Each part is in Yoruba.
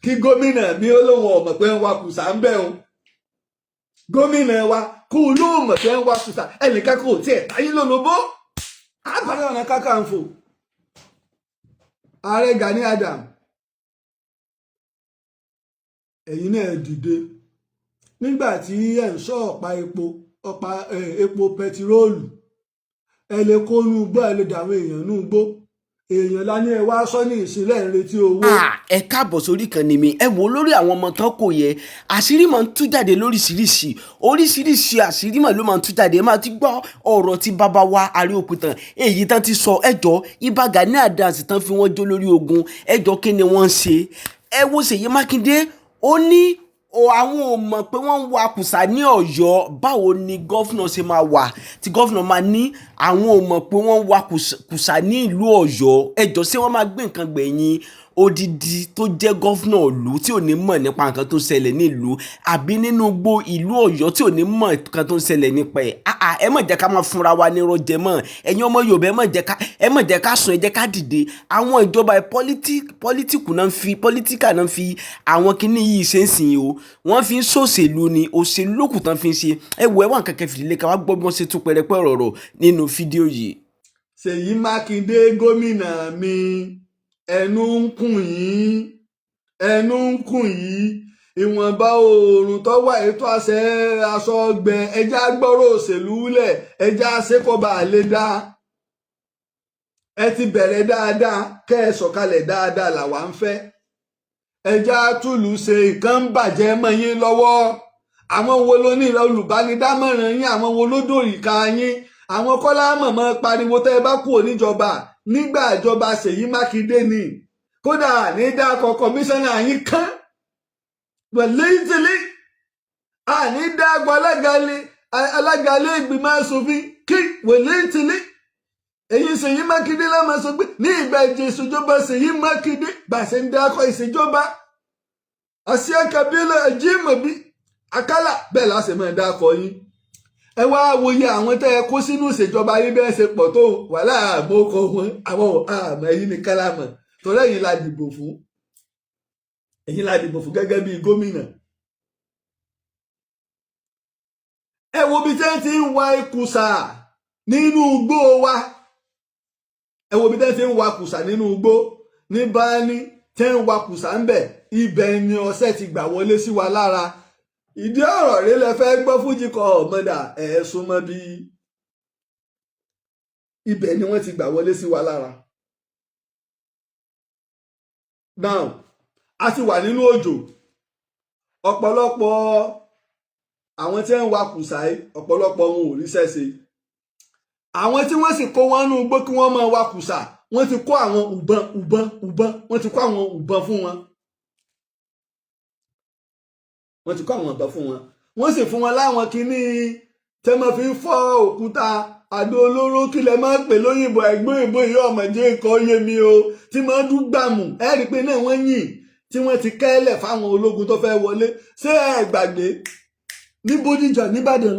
kí gómìnà mi ó lóun ọmọ pé ń wa kùsà ń bẹ̀ o gómìnà wa kó lóun mọ̀ pé ń wa kùsà ẹnìkan kò tiẹ̀ táyé lólobó Ààrẹ Ọ̀nà Kakanfò ààrẹ Gani Adam ẹ̀yin náà dìde nígbà tí ẹ̀ ń sọ ọ̀pá epo pẹtiróòlù ẹ lè kó nú gbọ́ ẹ lè dàwọn èèyàn nú gbó èèyàn lá ní ẹ wá sọ ní ìsìnlẹ̀ ń retí owó. ẹ káàbọ̀ sórí kan ni mi ẹ wò lórí àwọn ọmọ tán kò yẹ àṣírí máa ń tú jáde oríṣiríṣi àṣírí máa ló máa ń tú jáde ẹ máa ti gbọ́ ọ̀rọ̀ tí bàbá wa Àríòpìtàn èyí tán ti sọ ẹjọ́ ibà Gani Adams tán fi wọ́n jó lórí ogun ẹjọ́ kí ni wọ́n ń ṣe ẹ wo Ṣèyí Mákindé ó ní àwọn ò mọ̀ pé wọ́n ń wa kùsà ní Ọ̀yọ́ báwo ni gọ́fúnà ṣe máa wà tí gọ́fúnà máa ní àwọn ò mọ̀ pé wọ́n ń wa kùsà ní ìlú Ọ̀yọ́ ẹjọ́ ṣé wọ́n máa gbé nǹkan gbẹ̀yìn odidi tó jẹ́ gọ́fúnà ìlú tí ò ní mọ̀ nípa nǹkan tó ń ṣẹlẹ̀ nílùú àbí nínú gbó ìlú Ọ̀yọ́ tí ò ní mọ̀ nǹkan tó ń ṣẹlẹ̀ nípa ẹ̀ ẹ má jẹ́ ká máa fúnra wa ní rọjẹ mọ́ ẹ̀yin ọmọ Yorùbá ẹ má jẹ́ ká sùn ẹ jẹ́ ká dìde àwọn ìjọba pọ́lítíkà náà fi àwọn kinní yìí ṣe ń sìn o wọ́n fi ń ṣòṣèlú ni òṣèlú lókùn tán fi ń ṣe ẹ wọ ẹwà kẹ̀kẹ́ fìdílé ká wá gbọ́ bí wọ́n ṣe tún pẹrẹpẹ ọ̀rọ̀ nínú fídíò yìí. Ṣèyí Mákindé gómìnà mi ẹnu ń kùn yín ìwọ̀nba oòrùn tó wà ètò àṣẹ aṣọ ọgbẹ ẹja gbọ́rọ̀ òṣèlú lẹ̀ ẹja ṣèkọba àlè dá ẹ ti bẹ̀rẹ̀ dáadáa kẹ́ ẹ sọ̀kalẹ̀ dáadáa làwa ń fẹ́ ẹja túlù ṣe nǹkan ń bàjẹ́ mọ́ yín lọ́wọ́ àwọn wo ló ní olùbánidámọ̀ràn yín àwọn wo ló dòrìkà yín àwọn kọ́lá mọ̀mọ́ pariwo tẹ́ ẹ bá kú oníjọba nígbà ìjọba Ṣèyí Mákindé ni kódà ní dákọ̀ kọmíṣánná yín kán wẹ̀lẹ́tìlẹ́ àní dákọ̀ alágalé ìgbìmọ̀ asòfin kí wẹ̀lẹ́tìlẹ́ èyí Ṣèyí Mákindé lámà sọ pé ní ìgbà ìṣèjọba Ṣèyí Mákindé bàṣẹ ń dákọ̀ ìṣèjọba àṣìákàbílẹ̀ ẹ̀jímọ̀bí àkàlà bẹ́ẹ̀ láṣẹ máa dákọ̀ yín ẹ wá wòye àwọn tẹ́ ẹ kó sínú ìṣèjọba yìí bẹ́ẹ̀ ṣe pọ̀ tó wàhálà àmọ́kọ wọn àwọn àmọ́ ẹ̀yìn ní kálámọ̀ torí ẹ̀yin la dìbò fún gẹ́gẹ́ bíi gómìnà. ẹ wo bí tẹ́ ti ń wa kùsà nínú igbó wa ẹ wo bí tẹ́ ti ń wa kùsà nínú igbó ní báání tẹ́ ń wa kùsà ń bẹ̀ ibẹ̀ ni ọṣẹ ti gbà wọlé sí wa lára ìdí ọ̀rọ̀ rẹ lẹ fẹ́ gbọ́ fújì kọ ọ̀mọ́dà ẹ̀ẹ́sùn mọ́ bí ibẹ̀ ni wọ́n ti gbà wọlé sí wa lára. now a ti wà nínú òjò ọ̀pọ̀lọpọ̀ àwọn tí ń wa kùsà yìí ọ̀pọ̀lọpọ̀ wọn ò ríṣẹ́ ṣe àwọn tí wọ́n sì kó wọn nú igbó kí wọ́n máa wa kùsà wọ́n ti kó àwọn ùbọn wọ́n ti kó àwọn ùbọn fún wọn. wọ́n ti kọ́ àwọn ọ̀bọ fún wọn wọ́n sì fún wọn láwọn kinní tẹ́ máa fi ń fọ́ òkúta àdó olóró kí lẹ máa ń pè lóyìnbó ẹ̀gbọ́n ìbò ìyá ọmọdé nǹkan yé mi o tí máa ń dún gbàmù ẹ rí i pé náà wọ́n yìn tí wọ́n ti kẹ́lẹ̀ fáwọn ológun tó fẹ́ wọlé ṣé ẹ gbàgbé ní Bódìjà nìbàdàn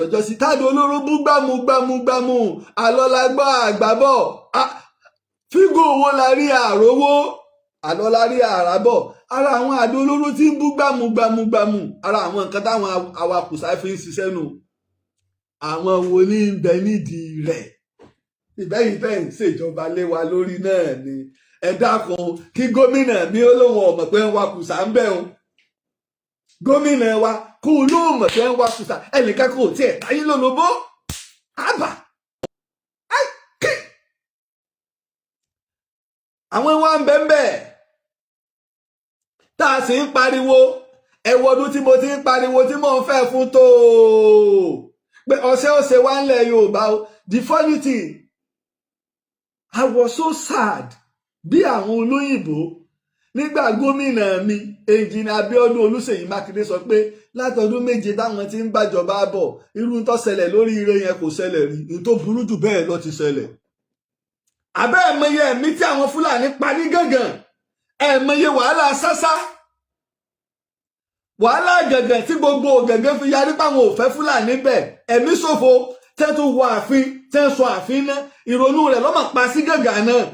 lọ́jọ́ sí tádó olóró bú gbàmù àlọ́lágbá àgbàbọ̀ fígò owó la rí àrówó àlọ́lárí àràbọ̀ ara àwọn àdó olóró tí ń bú gbàmùgbàmù ara àwọn nǹkan táwọn awakùsà fi ń ṣiṣẹ́ nù àwọn wo ní ń bẹ nídìí rẹ̀ ìbẹ́yìn tẹ́ ń ṣèjọba lé wa lórí náà ni ẹ dákun kí gómìnà mi ó lóun ọ̀mọ̀ pé ń wakùsà ń bẹ̀ o gómìnà wa kó lóun mọ̀ pé ń wakùsà ẹnìkan kò tiẹ̀ táyé lólobó àbà àwọn wa ń bẹ́ẹ̀ tá a sì ń pariwo ẹ̀wọ̀dún tí mo ti ń pariwo tí mò ń fẹ́ fún tó pé ọ̀sẹ̀ wá ńlẹ̀ Yorùbá o the funny thing I was so sad bí àwọn olóyìnbó nígbà gómìnà mi Ẹnjìnìà Abíọ́dún Olúṣèyí Mákindé sọ pé látọdún 7 táwọn ti ń bàjọba bọ̀ irú tó ṣẹlẹ̀ lórí ire yẹn kò ṣẹlẹ̀ rí ní tó burú jù bẹ́ẹ̀ lọ ti ṣẹlẹ̀ àbẹ́ ẹ̀mọye ẹ̀mí tí àwọn Fúlàní pa ní gàngàn ẹ̀mọye wàhálà sásá wàhálà gàngàn tí gbogbo gàngàn fi yarí páwọn ò fẹ́ Fúlàní bẹ̀ ẹ̀mí ṣòfò tẹ́ tún wọ ààfin tẹ́ ń sọ ààfin náà ìrònú rẹ̀ lọ́mọ pa sí gàngàn náà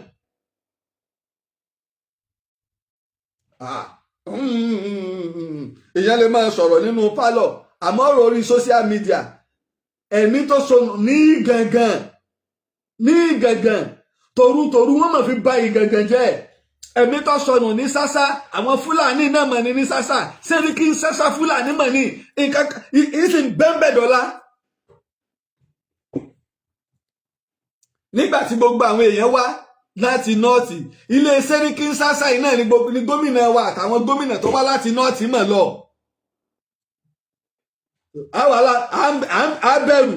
èèyàn lè máa sọ̀rọ̀ nínú pálọ̀ àmọ́ ọ̀rọ̀ orí social media ẹ̀mí tó sọnù ní gàngàn torútorú wọ́n mọ̀ fi bá ìgàngàn jẹ́ ẹ̀mí tó sọnù ní sásá àwọn fúlàní náà mọ̀ ní sásá sẹ́ríkì ń sásá fúlàní mọ̀ ní nǹkan ìsìn bẹ́ńbẹ́ dọ́là. nígbà tí gbogbo àwọn èèyàn wá láti nọ́ọ̀tì ilé sẹ́ríkì ń sásá yìí náà ní gómìnà wa àtàwọn gómìnà tó wá láti nọ́ọ̀tì mọ̀ lọ. àwàlà àbẹ̀rù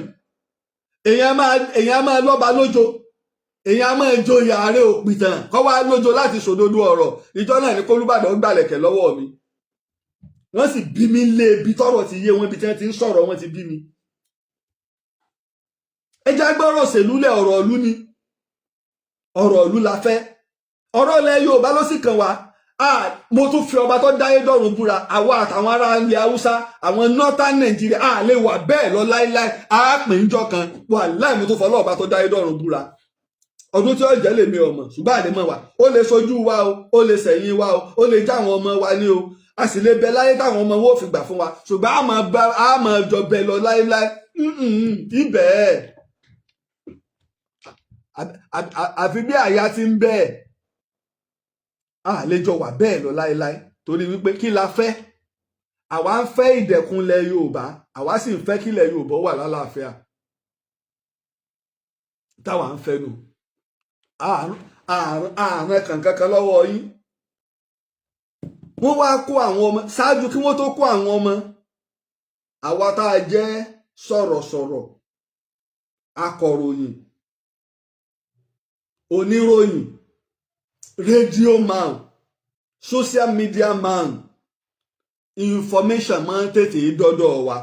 èèyàn máa lọ́ba lójo èèyàn máa joyè ààrẹ òpìtàn kọ́ wá lójo láti sòdodo ọ̀rọ̀ ìjọ náà ní kólúbàdàn gbàlẹ̀kẹ̀ lọ́wọ́ mi wọ́n sì bí mi lé ibi tọ́rọ̀ ti yé wọn ibi tí wọ́n ti ń sọ̀rọ̀ wọn ti bí mi. ẹja gbọ́rọ̀ òṣèlú lẹ̀ ọ̀rọ̀ ìlú ni ọ̀rọ̀ ìlú la fẹ́ ọ̀rọ̀ ilẹ̀ Yorùbá ló sì kàn wá mo tún fi ọba tó dáyé dọ̀run búra àwa àtàwọn ará ilẹ̀ Haúsá àwọn northern Nigeria a lè wà bẹ́ẹ̀ lọ láíláí a pín in jọ kan wà láì mo tún fọlọ́ ọba tó dáyé dọ̀run búra ọdún tí ó jẹ́ lèmi ọmọ ṣùgbọ́n àdèmọ̀ wa ó lè sojú wa o ó lè sẹ̀yìn wa o ó lè já àwọn ọmọ wa ní o a sì lè bẹ láyé táwọn ọmọ wo fi gbà fún wa ṣùgbọ́n a máa jọ bẹ lọ láíláí ibẹ̀ àfi bí àyà ti ń bẹ́ẹ̀ a lè jọ wà bẹ́ẹ̀ lọ láíláí torí wípé kí la fẹ́ àwa ń fẹ́ ìdẹ̀kùn ilẹ̀ Yorùbá àwa sì ń fẹ́ kí ilẹ̀ Yorùbá wà lálàáfíà táwa ń fẹ́ nù ààrùn kankan lọ́wọ́ yín wọ́n wá kó àwọn ọmọ ṣáájú kí wọ́n tó kó àwọn ọmọ àwa tá a jẹ́ sọ̀rọ̀sọ̀rọ̀ akọ̀ròyìn oníròyìn rédíò man social media man information máa ń tètè dọ́dọ̀ wa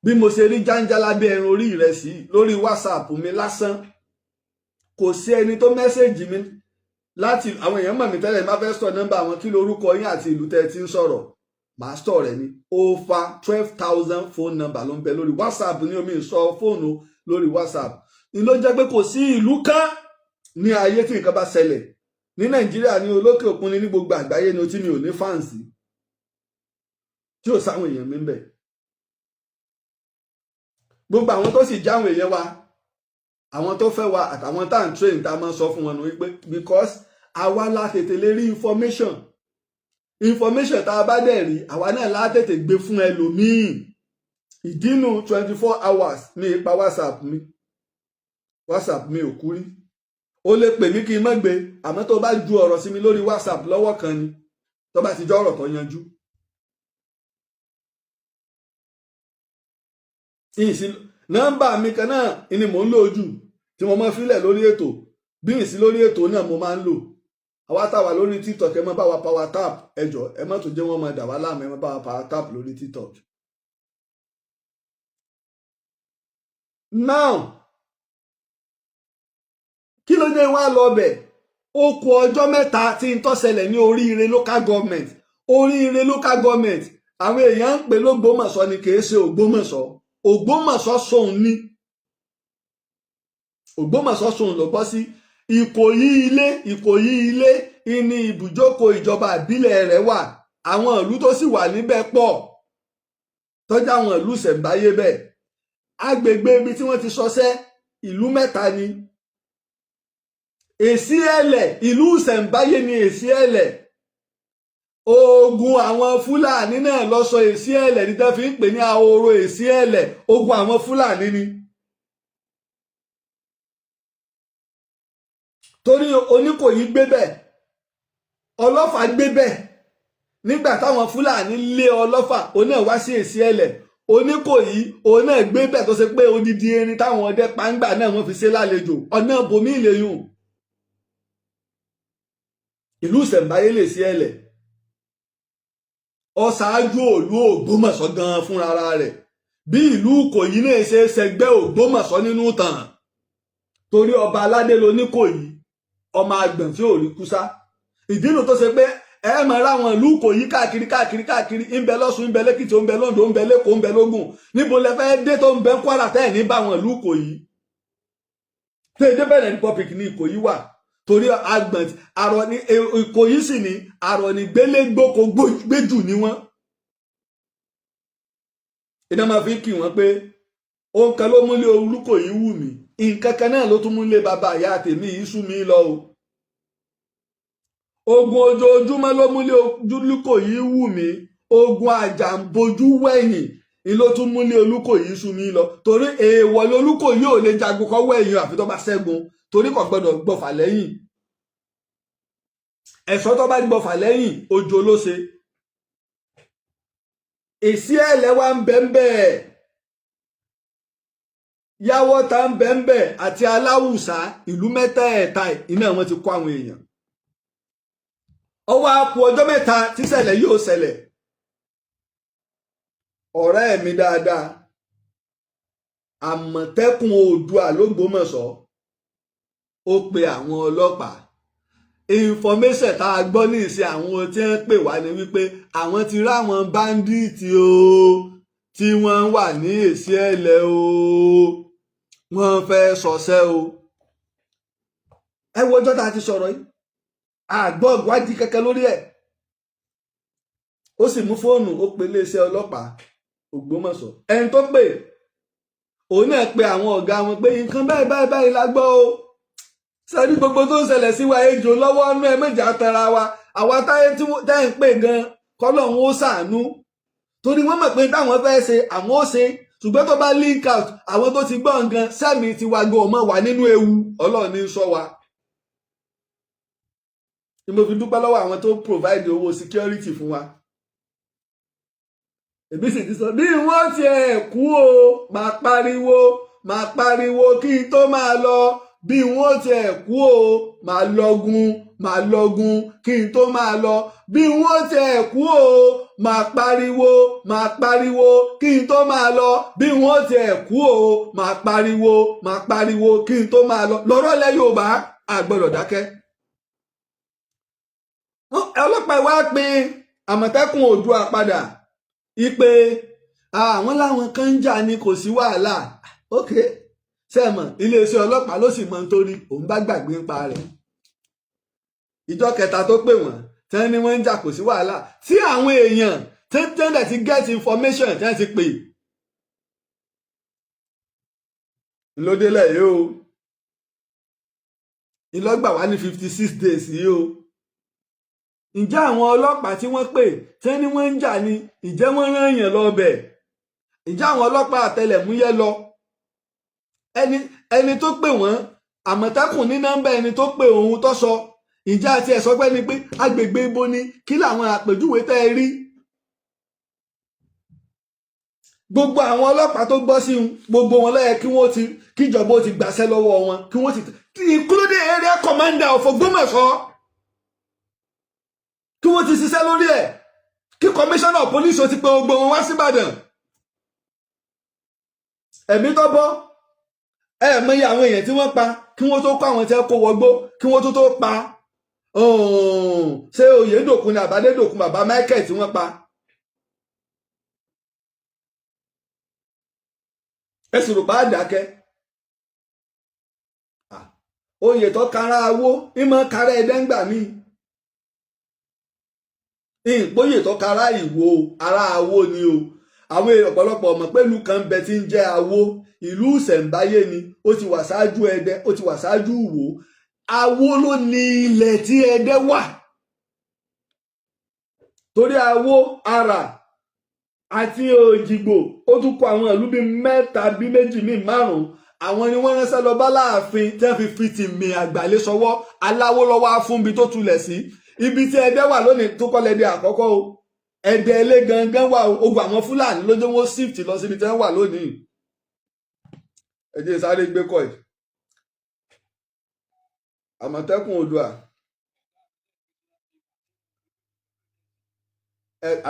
bí mo ṣe rí jáńjálá bí ẹran orí rẹ̀ sí lórí WhatsApp mi lásán kò sí ẹni tó mẹ́sẹ̀jì mi láti àwọn èèyàn mọ̀ mí tẹ́lẹ̀ má fẹ́ sọ nọ́mbà wọn kí lorúkọ yín àti ìlú tẹ́ ẹ ti ń sọ̀rọ̀ màá sọ rẹ̀ ní over 12,000 phone number ló ń bẹ lórí WhatsApp ní omi ìsọ fóònù lórí WhatsApp ni ló jẹ́ pé kò sí ìlú kan ní ayé tí nǹkan bá ṣẹlẹ̀ ní Nàìjíríà ní olókè òkun ní gbogbo àgbáyé ni o tí mi ò ní fáǹsì tí ò sáwọn èèyàn mi ń bẹ gbogbo àwọn tó sì jáwọn èèyàn wa àwọn tó fẹ́ wa àtàwọn tá à ń train tá a máa sọ fún wọn nù wípé because àwa la tètè lè rí information tá a bá dẹ̀ rí àwa náà la tètè gbé fún ẹlòmíì ìdínú 24 hours ní ipa WhatsApp mi ò kú rí ó lè pè mí kí n má gbé àmọ́ tó bá ju ọ̀rọ̀ sí mi lórí WhatsApp lọ́wọ́ kan ni tó bá ti jẹ́ ọ̀rọ̀ tó yanjú. nọ́mbà mi kan náà ni mò ń lò jù tí mo máa filẹ̀ lórí ètò bí ìsí lórí ètò náà mo máa ń lò àwa táwa lórí TikTok ẹ má bá wa power tap ẹjọ ẹ má tó jẹ́ wọ́n máa dà wá láàmú ẹ má bá wa power tap lórí TikTok. now kí ló dé wá lọ bẹ̀ ó kù ọjọ́ mẹ́ta tí ń tó ṣẹlẹ̀ ní oríire local government àwọn èèyàn ń pè lógbómọ̀ṣọ́ ni kì í ṣe Ògbómọ̀ṣọ́ sóun ní Ògbómọ̀ṣọ́ sóun ló bọ́ sí Ìkòyí ilé ní ibùjókòó ìjọba ìbílẹ̀ rẹ̀ wà àwọn ìlú tó sì wà níbẹ̀ pọ̀ tọ́jú àwọn ìlú ṣẹ̀ǹbáyé bẹ́ẹ̀ agbègbè ibi tí wọ́n ti ṣọṣẹ́ ìlú mẹ́ta ni Èsíẹ̀lẹ̀ ìlú ṣẹ̀ǹbáyé ni Èsíẹ̀lẹ̀ ogun àwọn Fúlàní náà lọ sọ Èsíẹ̀lẹ̀ ní tẹ́ fi ń pè ní ahoro Èsíẹ̀lẹ̀ ogun àwọn Fúlàní ni torí Oníkòyí gbé bẹ́ẹ̀ Ọlọ́fà gbé bẹ́ẹ̀ nígbà táwọn Fúlàní lé Ọlọ́fà òun náà wá sí Èsíẹ̀lẹ̀ Oníkòyí òun náà gbé bẹ́ẹ̀ tó ṣe pé odidi erin táwọn ọdẹ pàǹgbà náà wọ́n fi ṣe lálejò ọ̀nà bòmí ìlẹ̀yùn ìlú ìṣẹ̀ǹbáyé lè sí ẹ̀lẹ̀ ọ̀ṣáájú òlú Ògbómọ̀ṣọ́ gan fúnra rẹ̀ bí ìlú Ìkòyí náà ṣe ṣẹgbẹ́ Ògbómọ̀ṣọ́ nínú tàn torí ọba aládé l'Oníkòyí ọmọ àgbọ̀n tí ò rí kúsá ìdínú tó ṣe pé ẹ mọ̀ ráwọn ìlú Ìkòyí káàkiri ń bẹ l'Ọ́ṣun ń bẹ l'Èkìtì ń bẹ l'Oǹdó ń bẹ l'Ékòó ń bẹ l'Ògùn níbo lẹ fẹ́ dé tó ń bẹ Kwara tẹ́ ẹ̀ ní bá wọn ìlú Ìkòyí tó èdè Benin Republic ní Ìkòyí wà torí agbọ̀n arọ ní Ìkòyí sì ní arọ ní gbélégbòkó gbéjù ni wọ́n. iná máa fi kì wọ́n pé ohun kan ló múlé Olúkòyí wù mí, nǹkan kan náà ló tún múlé bàbá ìyá tèmi yìí sú mi lọ o. ogun ojoojúmọ́ ló múlé Olúkòyí wù mí, ogun àjàǹbojú wẹ̀yìn ni ló tún múlé Olúkòyí sú mi lọ, torí èèwọ̀ lolúkòyí ò lè jagun kọ́ wẹ̀yìn àfi tó bá ṣẹ́gun, torí kò gbọdọ̀ gbọ̀fà lẹ́yìn. ẹ̀ṣọ́ tó bá gbọ̀fà lẹ́yìn ojo ló ṣe. èsì ẹ̀lẹ́ wa ń bẹ́ẹ̀ Yáwọ́ta ń bẹ́ẹ̀ àti Aláwùsá, ìlú mẹ́tẹ̀ẹ̀ta iná wọn ti kó àwọn èèyàn. ó wá kù ọjọ́ mẹ́ta tíṣẹ̀lẹ̀ yóò ṣẹlẹ̀. ọ̀rẹ́ mi dáadáa Àmọ̀tẹ́kùn Oòduà l'Ógbómọ̀ṣọ́ ó pe àwọn ọlọ́pàá. information tá a gbọ́ ní ìsìn àwọn tí wọ́n pè wá ní wípé àwọn ti ráwọn báńdíìtì o tí wọ́n wà ní èsì ẹ̀lẹ́ o, wọ́n fẹ́ ṣọṣẹ́ o. ẹ wo ọjọ́ tá a ti sọ̀rọ̀ yìí, àgbọ̀ ìwádìí kẹ́kẹ́ lórí ẹ̀. ó sì mú fóònù ó pe iléeṣẹ́ ọlọ́pàá Ògbómọ̀ṣọ́. ẹni tó pè òun náà pe àwọn ọ̀gá wọn pé nǹkan báyìí la gbọ́ o. sẹ́ni gbogbo tó ń ṣẹlẹ̀ sí wa ejò lọ́wọ́ ọ̀nà ẹ̀ méjì àtẹ̀ra wa, àwa táyé tí ń pè gan kọ́lọ́hún ó ṣàánú, torí wọ́n mọ̀ pé táwọn fẹ́ ṣe àwọn ó ṣe, ṣùgbọ́n tó bá link out àwọn tó ti gbọ́ nǹkan sẹ́mi ti wá gan ọmọ wà nínú ewu. Ọlọ́run ní sọ wa. ni mo fi dúpẹ́ lọ́wọ́ àwọn tó provide owó security fún wa. èmi sì ti sọ bí wọ́n ti ẹ̀ kú o máa pariwo kí n tó máa lọ, bí wọ́n ti ẹ̀ kú o máa lọ́gun kí n tó máa lọ, bí wọ́n ti ẹ̀ kú o máa pariwo kí n tó máa lọ, bí wọ́n ti ẹ̀ kú o máa pariwo kí n tó máa lọ. lọ́rọ̀ lẹ́ Yorùbá àgbọ̀dọ̀ dákẹ́. ọlọ́pàá wá pe Àmọ̀tẹ́kùn Oòduà padà ipe àwọn láwọn kan ń jà ní kò sí wàhálà. ok sẹ́mọ̀ iléeṣẹ́ ọlọ́pàá ló sì mọ nítorí òun bá gbàgbé ń pa rẹ̀. ìjọ kẹta tó pè wọ́n tí wọ́n ní wọ́n ń jà kò sí wàhálà, tí àwọn èèyàn tẹ́lẹ̀ ti get information tí wọ́n ti pè ńlọdẹ́lẹ̀ yìí o, ìlọ́gbà wá ní 56 days yìí o. ǹjẹ́ àwọn ọlọ́pàá tí wọ́n pè tí wọ́n ní wọ́n ń jà ní ìjẹ́ wọ́n rán èèyàn lọ bẹ̀? ǹjẹ́ àwọn ọlọ́pàá àtẹlẹ̀múyẹ́ lọ? ẹni tó pè wọ́n Àmọ̀tẹ́kùn ní nọ́mbà ẹni tó pè òun tó sọ. ǹjẹ́ àti ẹ̀sọ́ pẹ́ ni pé agbègbè ibo ni, kí làwọn àpèjúwe tẹ́ ẹ rí? gbogbo àwọn ọlọ́pàá tó gbọ́ sí gbogbo wọn lọ́yẹ kíjọba ó ti gbàṣẹ́ lọ́wọ́ wọn, kí wọ́n ti including area commander of Ògbómọ̀ṣọ́, kí wọ́n ti ṣiṣẹ́ lórí ẹ̀, kí commissioner of police ó ti pe gbogbo wọn wá síbàdàn. ẹ̀mí tó bọ́ mọyì àwọn èèyàn tí wọ́n pa kí wọ́n tó kó àwọn tí wọ́n kó wọgbó, kí wọ́n tó pa ṣé Oyèdòkun ni Àbádédòkun bàbá Michael tí wọ́n pa. ẹ sì rò bá dákẹ́. oyè tó kára awó ìmọ̀ kára ẹ̀dẹ́ngbà míì, ìpóyè tó kára ìwò ara awó ni o. àwọn ọ̀pọ̀lọpọ̀ ọmọ pẹ̀lú kan bẹ tí ń jẹ́ Awó, ìlú ìṣẹ̀ǹbáyé ni, ó ti wà ṣáájú Ẹdẹ, ó ti wà ṣáájú Ìwó. Awó ló ní ilẹ̀ tí Ẹdẹ wà, torí Awó, Arà àti Òjìgbò ó tún kọ àwọn ìlú bíi mẹ́ta bíi méjì bíi márùn-ún. àwọn ni wọ́n ránṣẹ́ lọ bá Láàfin tí wọ́n fi tìmì àgbàlẹ̀ sọwọ́ Aláwó lọ́wọ́ á fún ibi tó tulẹ̀ sí. ibi tí Ẹdẹ wà lónìí tó kọ́ lẹ́dẹ àkọ́kọ́ o. Ẹdẹ ilé gangan wà ogun àwọn Fúlàní lójó wọn shift lọ síbi tí wọ́n wà lónìí. ẹ jẹ́ sáré gbé kọ́ ẹ̀. Àmọ̀tẹ́kùn Oòduà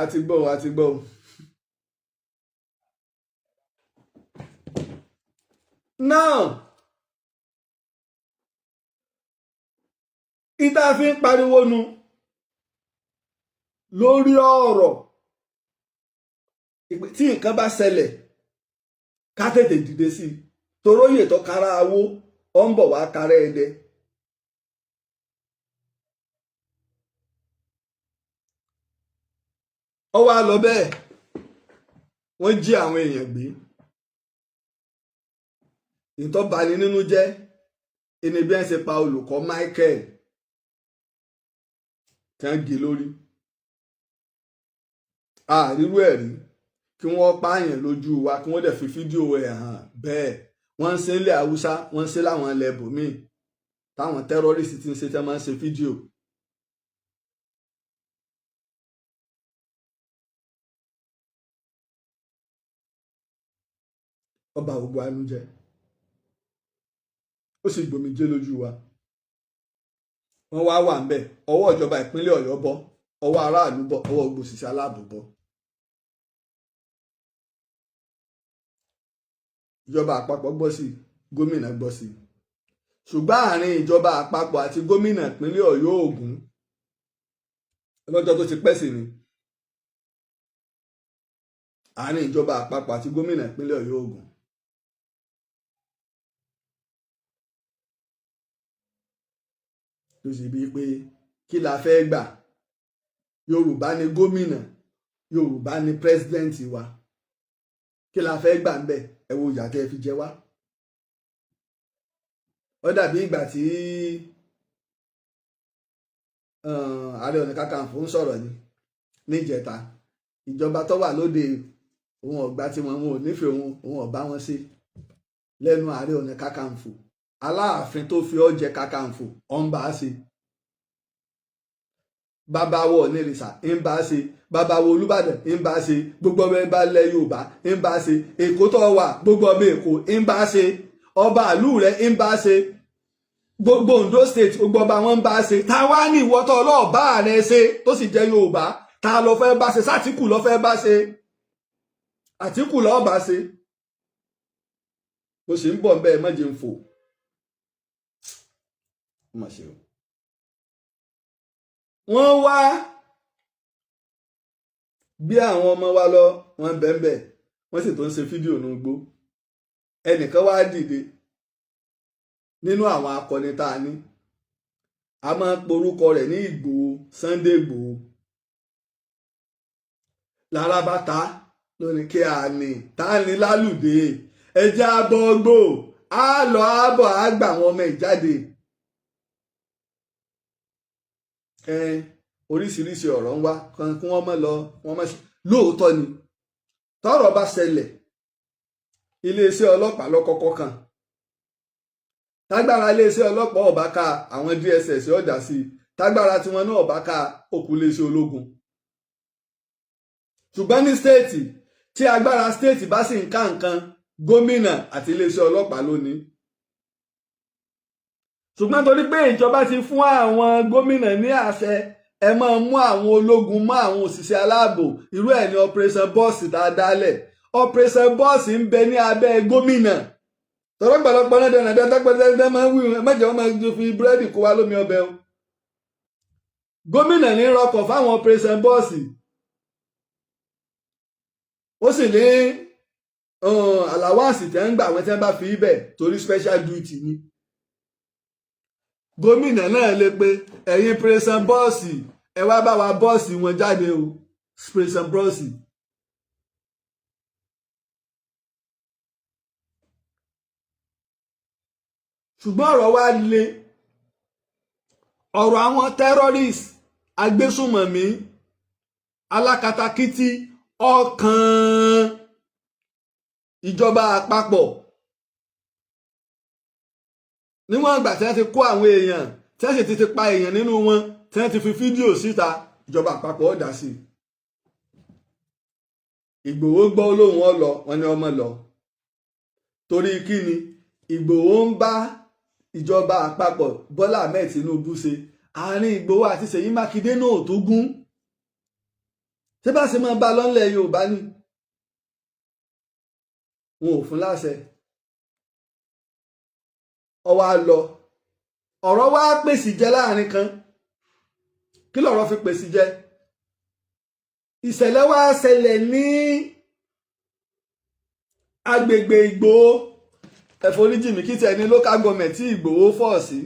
àti gbọ́. now ìta fi ń pariwo nu lórí ọ̀rọ̀ tí nǹkan bá ṣẹlẹ̀ ká tètè dìde sí i, toróyè tó kára Awó ó ń bọ̀ wá kára Ẹdẹ. ó wá lọ bẹ́ẹ̀ wọ́n jí àwọn èèyàn gbé ìtọ́bani nínú jẹ́ ẹni bí wọ́n ṣe pa olùkọ́ Michael tí wọ́n gé lórí àrírú ẹ̀ rí kí wọ́n pààyàn lójú wa kí wọ́n dẹ̀ fi fídíò ẹ̀ hàn bẹ́ẹ̀ wọ́n ń ṣe ilẹ̀ haúsá wọ́n ń ṣe láwọn ilẹ̀ bòmíì táwọn tẹ́rọ́rìsì ti ń ṣe tẹ́ máa ń ṣe fídíò. ọba gbogbo àánú jẹ ó sì gbòmìjé lójú wa wọ́n wá wà ń bẹ̀ ọwọ́ ìjọba ìpínlẹ̀ Ọ̀yọ́ bọ́ ọwọ́ aráàlú bọ́ ọwọ́ ògbòsìṣẹ́ aláàbò bọ́. ìjọba àpapọ̀ gbọ́ sí gómìnà gbọ́ sí ṣùgbọ́n àárín ìjọba àpapọ̀ àti gómìnà ìpínlẹ̀ Ọ̀yọ́ Ògùn lọ́jọ́ tó ti pẹ́ sí ni àárín ìjọba àpapọ̀ àti gómìnà ìpínlẹ̀ Ọ̀yọ́ Ògùn. ló sì bíi pé kí la fẹ́ gbà Yorùbá ni gómìnà Yorùbá ni pírẹsidẹ́ǹtì wa kí la fẹ́ gbà ń bẹ̀ ẹ wo ìyà tẹ́ fi jẹ wá. ó dàbí ìgbà tí Ààrẹ Ọ̀nà Kakanfò ń sọ̀rọ̀ ni níjẹta ìjọba tó wà lóde òun ọ̀gbà tí wọn ò nífẹ̀ẹ́ òun ọ̀bá wọn ṣe lẹ́nu Ààrẹ Ọ̀nà Kakanfò Aláàfin tó fi ọ́ jẹ Kakanfò ọ̀ ń bá a ṣe babawo onírìṣà ń bá a ṣe babawo Olúbàdàn ń bá a ṣe gbogbo ọmọ ẹgbẹ́ ilẹ̀ Yorùbá ń bá a ṣe Èkó tó wà gbogbo ọmọ Èkó ń bá a ṣe ọba ìlú rẹ̀ ń bá a ṣe gbogbo Ondo state gbogbo ọba wọn ń bá a ṣe ta wá ní ìwọ́tọ̀ ọlọ́ọ̀bá rẹ̀ ṣe tó sì jẹ́ Yorùbá ta ló fẹ́ bá ṣe sátìkù ló fẹ́ bá ṣe Àtíkù lọ́ọ́ bá ṣe mo sì ń bọ̀ bẹ́ẹ̀ mọ́jẹ̀ ń fò má ṣe o. wọ́n wá bí àwọn ọmọ wa lọ wọ́n bẹ́ẹ̀ wọ́n sì tó ń ṣe fídíò ní igbó ẹnìkan wá dìde nínú àwọn akọni tá a ní a máa ń porúkọ rẹ̀ ní Ìgbòho Sunday Ìgbòho lára bá ta lónìí kí a ní tá a ní lálùdé ẹjẹ́ abọ́gbò á lọ àbọ̀ á gbà àwọn ọmọ ìjáde. oríṣiríṣi ọ̀rọ̀ ń wá kan kí wọ́n mọ̀ lọ wọ́n mọ̀ sí lóòótọ́ ni tọ́rọ̀ bá ṣẹlẹ̀ iléeṣẹ́ ọlọ́pàá lọ́kọ́kọ́ kan tágbára iléeṣẹ́ ọlọ́pàá ọ̀bá ká àwọn DSS ọ̀dà sí i tágbára tiwọn náà ọ̀bá ká òkú iléeṣẹ́ ológun ṣùgbọ́n ní stéètì tí agbára stéètì bá sì ń ká nǹkan gómìnà àti iléeṣẹ́ ọlọ́pàá lónìí ṣùgbọ́n torí pé ìjọba ti fún àwọn gómìnà ní àṣẹ ẹ máa mú àwọn ológun mọ́ àwọn òṣìṣẹ́ aláàbò irú ẹ̀ ní operation boss tá a dálẹ̀ operation boss ń bẹ ní abẹ́ gómìnà tọ́rọ́ gbàlọ́pọ̀ náà dẹ̀nà dẹ́gbẹ́dẹ́gbẹ́ máa ń wí mẹ́jọ máa ń fi búrẹ́dì kó wa lómi ọbẹ̀ o gómìnà ní rọkọ̀ fáwọn operation boss ó sì ní àlàwáàsì tẹ́ ń gbà wọ́n tẹ́ bá fi ibẹ̀ torí special duty ni gómìnà náà lè pe ẹ̀yin pírẹsàn bọ́ọ̀sì ẹ wá bá wa bọ́ọ̀sì wọn jáde o pírẹsàn bọ́ọ̀sì. ṣùgbọ́n ọ̀rọ̀ wa le ọ̀rọ̀ àwọn terrorist agbésùnmọ̀mí alákatakítí ọkàn ìjọba àpapọ̀ níwọ̀n ìgbà tí wọ́n ti kó àwọn èèyàn tí wọ́n sì ti pa èèyàn nínú wọn tí wọ́n ti fi fídíò síta ìjọba àpapọ̀ ọ̀dà sí i. Ìgbòho gbọ́ olóhùn ọlọ wọn ni ọmọ lọ torí kí ni Ìgbòho ń bá ìjọba àpapọ̀ Bọ́lá Ahmed Tinubu ṣe àárín Ìgbòho àti Ṣèyí Mákindé náà tó gún ṣé bá ṣe máa bá lọ́nlẹ̀ Yorùbá ni wọn ò fún láṣẹ ọwọ́ á lọ ọ̀rọ̀ wá pèsè jẹ láàrin kan kí lọ̀rọ̀ fi pèsè jẹ ìṣẹ̀lẹ̀ wá ṣẹlẹ̀ ní agbègbè Ìgbòho ẹ̀fọ́ríjìmí kí tẹ̀ ní local government tí Ìgbòho fọ̀ sí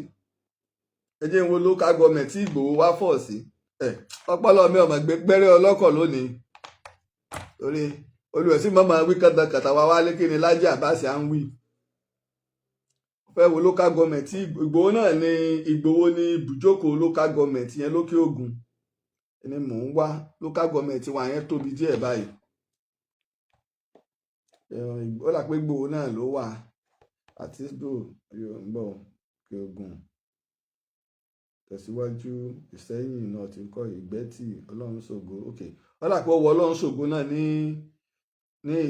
ẹ jẹ́ n wo local government tí Ìgbòho wá fọ̀ sí ọpọlọ mi ọmọ gbẹ́rẹ́ ọlọ́kọ̀ lónìí torí olùwẹ̀sí mọ́mọ́ wí kàtàkàtà wá wálé kí ni Lájí Abbas à ń wí. Fẹ́ wo local government tí Ìgbòho náà ní Ìgbòho ní ibùjókòó local government yẹn lókè Ògùn ni mò ń wá. Local government wa yẹn tóbi díẹ̀ báyìí. Ó là pé Ìgbòho náà ló wà àti Yorùbá òkè Ògùn tẹ̀síwájú Ìṣẹ́yìn náà ti ń kọ́ Ìgbẹ́tì Ọlọ́run ṣògo ok ó là pé ó wọ Ọlọ́run ṣògo náà ní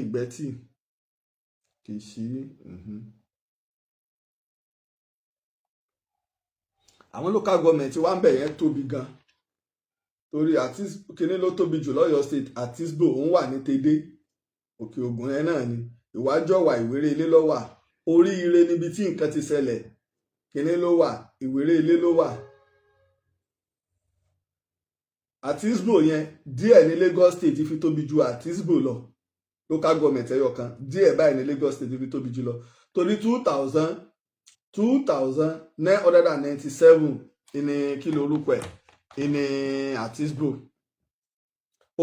Ìgbẹ́tì kì í sí. Àwọn local government wa ń bẹ̀ yẹn tóbi gan torí kíní ló tóbi jù lọ́yọ̀ state Àtísbò òun wà ní Tèdè òkè Ògùn yẹn náà ni Ìwájọwà Ìwéré Ilé ló wà Oríire níbi tí nǹkan ti ṣẹlẹ̀ kíní ló wà Ìwéré Ilé ló wà. Àtísbò yẹn díẹ̀ ní Lagos state fi tóbi ju Àtísbò lọ local government ẹyọ kan díẹ̀ báyìí ní Lagos state fi tóbi jù lọ torí 2,997 ìní kí lorúkọ ẹ̀ ìní Àtísbò.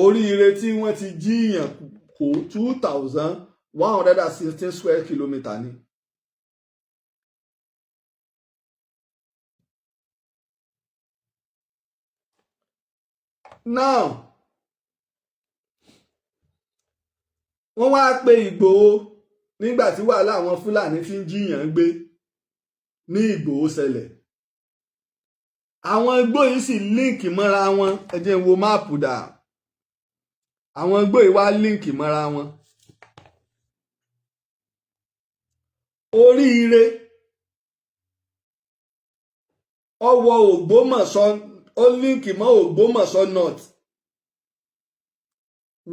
Oríire tí wọ́n ti jíyàn kó 2,116 square kilometre ni. Now wọ́n wá pe Ìgbòho nígbà tí wàhálà àwọn Fúlàní tí ń jíyàn gbé ní Ìgbòho ṣẹlẹ̀. Àwọn igbó yìí sì líǹkì mọ́ra wọn ẹ jẹ́ n wo máàpù dà. Àwọn igbó yìí wá líǹkì mọ́ra wọn. Oríire ọwọ́ Ògbómọ̀ṣọ́ ó líǹkì mọ́ Ògbómọ̀ṣọ́ north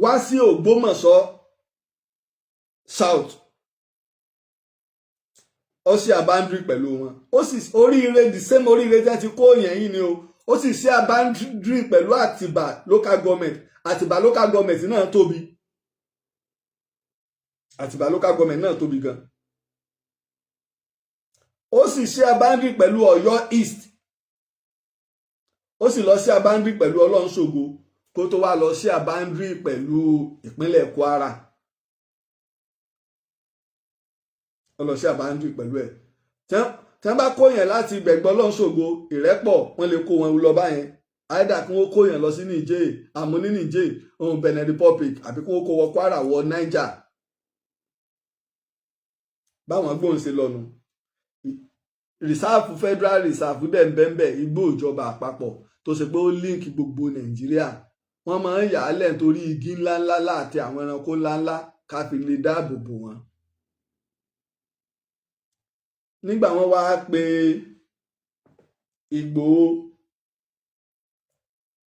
wá sí Ògbómọ̀ṣọ́ south ó sì abandri pẹ̀lú wọn. Ó sì Oríire the same Oríire tí wọ́n ti kó yẹn yìí ni o. Ó sì sí abandri pẹ̀lú Àtìbà local government. Àtìbà local government náà tóbi. Àtìbà local government náà tóbi gan. Ó sì sí abandri pẹ̀lú Ọ̀yọ́ east. Ó sì lọ sí abandri pẹ̀lú Ọlọ́run ṣògo kó tó wá lọ sí abandri pẹ̀lú ìpínlẹ̀ Kwara. Ó lọ sí abandri pẹ̀lú ẹ̀. Tí wọ́n bá kó yẹn láti gbẹ̀gbẹ́ Ọlọ́run ṣògo Ìrẹ́pọ̀ wọ́n lè kó wọn lọ báyẹn. Àìdá kí wọ́n kó yẹn lọ sí Niger àmọ́ ní Niger ohun Benin Republic àbí kí wọ́n kó wọ Kwara wọ Niger. Báwọn gbóhùn ṣe lọ́nu. Rìsáàfù Federal Reserve dẹ̀ ń bẹ́ńbẹ́ igbó ìjọba àpapọ̀ tó ṣe pé ó líǹkì gbogbo Nàìjíríà. Wọ́n máa ń yà á lẹ̀ nítorí igi ńláńlá àti àwọn ẹranko ńláńlá ká fi lè dáàbò bò wọ́n. Nígbà wọ́n wá pe Ìgbòho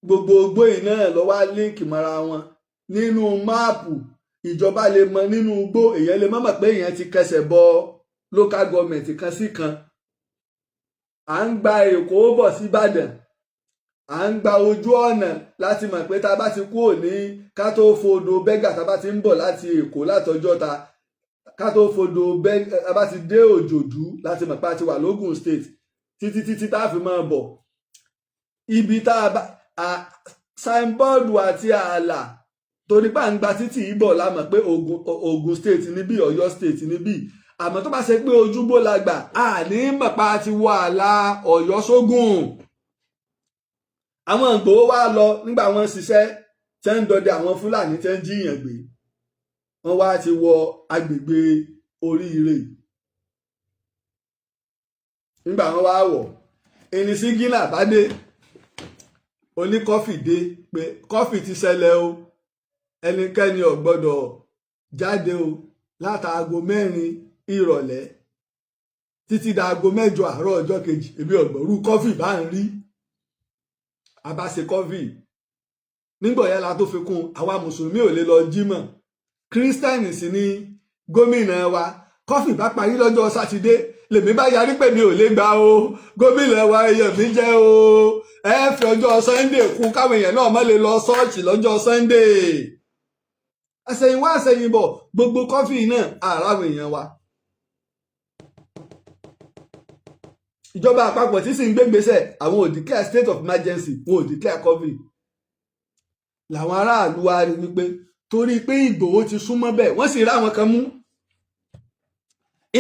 gbogbo igbó yìí náà lọ wá líǹkì mọ́ra wọn nínú máàpù ìjọba lè mọ nínú igbó èèyàn lè mọ̀ pé èèyàn ti kẹsẹ̀ bọ local government kan sí kan. À ń gba Èkó bọ̀ sí Ìbàdàn à ń gba ojú ọ̀nà láti mọ̀ pé tá a bá ti kúrò ní ká tó fodò bẹ́gà tá a bá ti ń bọ̀ láti Èkó látọjọ́ ta ká tó fodò bẹ́gà tá a bá ti dé Òjòdú láti mọ̀ pé a ti wà lógùn state títí tá a fi máa bọ̀ ibi tá a bá signboard àti ààlà torí pé à ń gba títì ìbọ̀ la mọ̀ pé Ògùn state níbí Ọ̀yọ́ state níbí àmọ́ tó bá ṣe pé ojúbó la gbà á ní mọ̀pá ti wọ ààlà Ọ̀yọ́ sógùn. Àwọn Ìgbòho wá lọ nígbà wọ́n ṣiṣẹ́ tẹ́ ń dọdẹ àwọn Fúlàní tẹ́ ń jíyàn gbé wọ́n wá ti wọ agbègbè Oríire. Nígbà wọ́n wá wọ̀ ẹni sí gínà bá dé oní kọfì dé pé kọfì ti ṣẹlẹ̀ o ẹnikẹ́ni ò gbọ́dọ̀ jáde o látàago 4 ìrọ̀lẹ́ títí dàago 8 àárọ̀ ọjọ́ kejì ebi ọ̀gbọ̀rú kọfì bá ń rí abáṣe kọfì nígbà yẹn la tó fi kún àwa mùsùlùmí ò lè lọ jímọ̀ kírísítẹ́nì sì ni gómìnà wa kọfì bá parí lọ́jọ́ sátidé lèmi bá yarí pé mi ò lè gbà o gómìnà wa èèyàn mi jẹ́ o ẹ fi ọjọ́ Sunday kún káwọn èèyàn náà má lè lọ ṣọ́ọ̀ṣì lọ́jọ́ Sunday. Àṣẹ̀yìnwá àṣẹ̀yìnbọ̀ gbogbo kọfì náà àràwọn èèyàn wa. Ìjọba àpapọ̀ tí sì ń gbégbèsè àwọn ò declare state of emergency wọn ò declare COVID. Làwọn aráàlú wa rí wípé torí pé Ìgbòho ti súnmọ́ bẹ́ẹ̀ wọ́n sì rá àwọn kan mú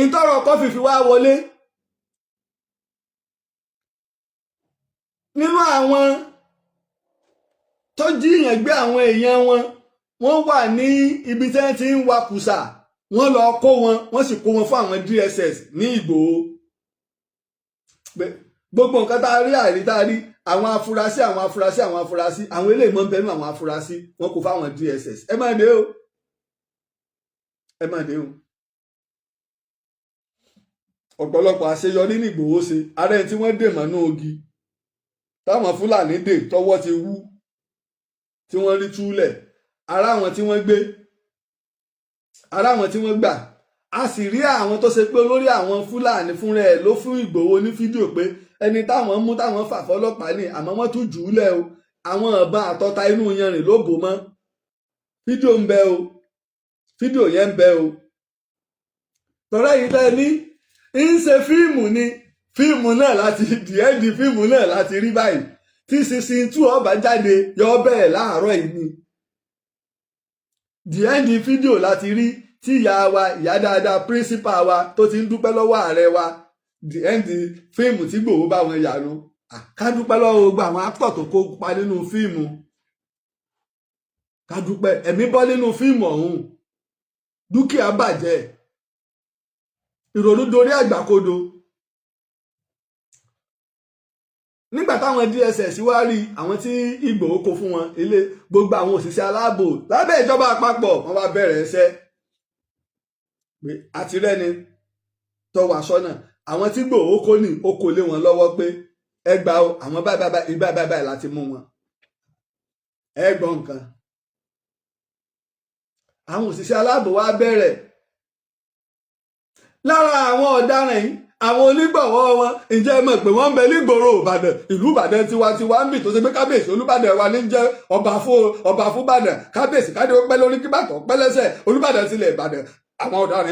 ìtọ́rọ̀ kọ́fì fi wá wọlé nínú àwọn tó jíyàn gbé àwọn èèyàn wọ́n wà ní ibi tí wọ́n ti ń wakùsà wọ́n lọ kó wọn wọ́n sì kó wọn fún àwọn DSS ní Ìgbòho gbogbo nǹkan tá a rí àìrí tá a rí àwọn afurasí àwọn eléyìí mọ́ ń bẹnu àwọn afurasí wọ́n kó fáwọn DSS ẹ má dé o ọ̀pọ̀lọpọ̀ àṣeyọrí ní Ìgbòho ṣe ààrẹ tí wọ́n dè mọ́nú ogi táwọn Fúlàní dè tọwọ́ ti wú tí wọ́n rí túlẹ̀ ara àwọn tí wọ́n gbé ara àwọn tí wọ́n gbà a sì rí àwọn tó ṣe pé olórí àwọn Fúlàní fúnra ẹ̀ ló fún Ìgbòho ní fídíò pé ẹni táwọn mú táwọn fà fọlọ́pàá ní àmọ́ wọ́n tún jù ú lẹ̀ o àwọn ọ̀bọ̀n àtọ́ta inú yanrìn ló bò mọ́ fídíò ń bẹ o fídíò yẹn ń bẹ o tọ́lá yìí tẹ́ ní ń ṣe fíìmù ni fíìmù náà láti dìẹ́ndì fíìmù náà láti rí báyìí tí season 2 ọba jáde yọ bẹ́ẹ̀ láàárọ̀ yìí ni dìẹ́ndì fídíò láti rí tí ìyá dáadáa principal wa tó ti ń dúpẹ́ lọ́wọ́ ààrẹ wa dìẹ́ndì fíìmù tí Ìgbòho bá wọn yà lọ ká dúpẹ́ lọ́wọ́ gbogbo àwọn actor tó kópa nínú fíìmù ká dúpẹ́ ẹ̀mí bọ́ nínú fíìmù ọ̀hún dúkìá bàjẹ́ ìrònú dorí àgbàkodo nígbà táwọn DSS wá rí àwọn tí Ìgbòho kó fún wọn ilé gbogbo àwọn òṣìṣẹ́ aláàbò lábẹ́ ìjọba àpapọ̀ wọ́n bá bẹ̀rẹ̀ iṣẹ́ pé àtirẹ́ni tó wà sọ́nà àwọn tí Ìgbòho kó ní ó kó lé wọn lọ́wọ́ pé ẹ gbà ó àwọn báyìí láti mú wọn ẹ gbọ́ nǹkan àwọn òṣìṣẹ́ aláàbò wá bẹ̀rẹ̀ lára àwọn ọ̀daràn yìí àwọn onígbọ̀wọ́ wọn ǹjẹ́ mọ̀ pé wọ́n ń bẹ nígboro Ìbàdàn ìlú Ìbàdàn tiwantiwa ń bì tó ṣe pé kábíyèsí Olúbàdàn wa ní jẹ́ ọba fún Ìbàdàn kábíyèsí káde ó pẹ́ lórí kíbàtọ̀ pẹ́ lẹ́sẹ̀ Olúbàdàn tilẹ̀ Ìbàdàn àwọn ọ̀daràn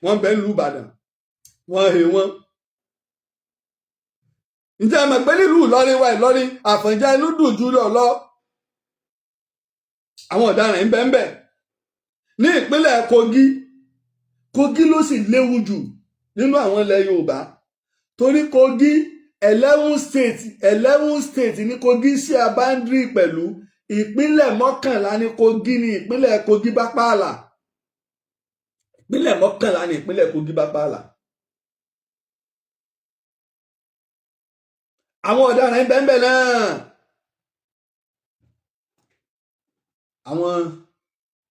wọ́n bẹ ń lu Ìbàdàn wọ́n he wọ́n. ǹjẹ́ mọ̀ pé nílùú Ìlọrin wa Ìlọrin Àfọ̀njá inú dùn jù lọ àwọn ọ̀daràn ń bẹ ní ìpínlẹ̀ Kogi ló sì léwu jù nínú àwọn ilẹ̀ Yorùbá torí Kogi 11 state ní Kogi sí abáńdírì pẹ̀lú ìpínlẹ̀ 11 ní Kogi ní ìpínlẹ̀ Kogi bá pààlà ìpínlẹ̀ 11 ní ìpínlẹ̀ Kogi bá pààlà. àwọn ọ̀daràn ń bẹ́ẹ̀ náà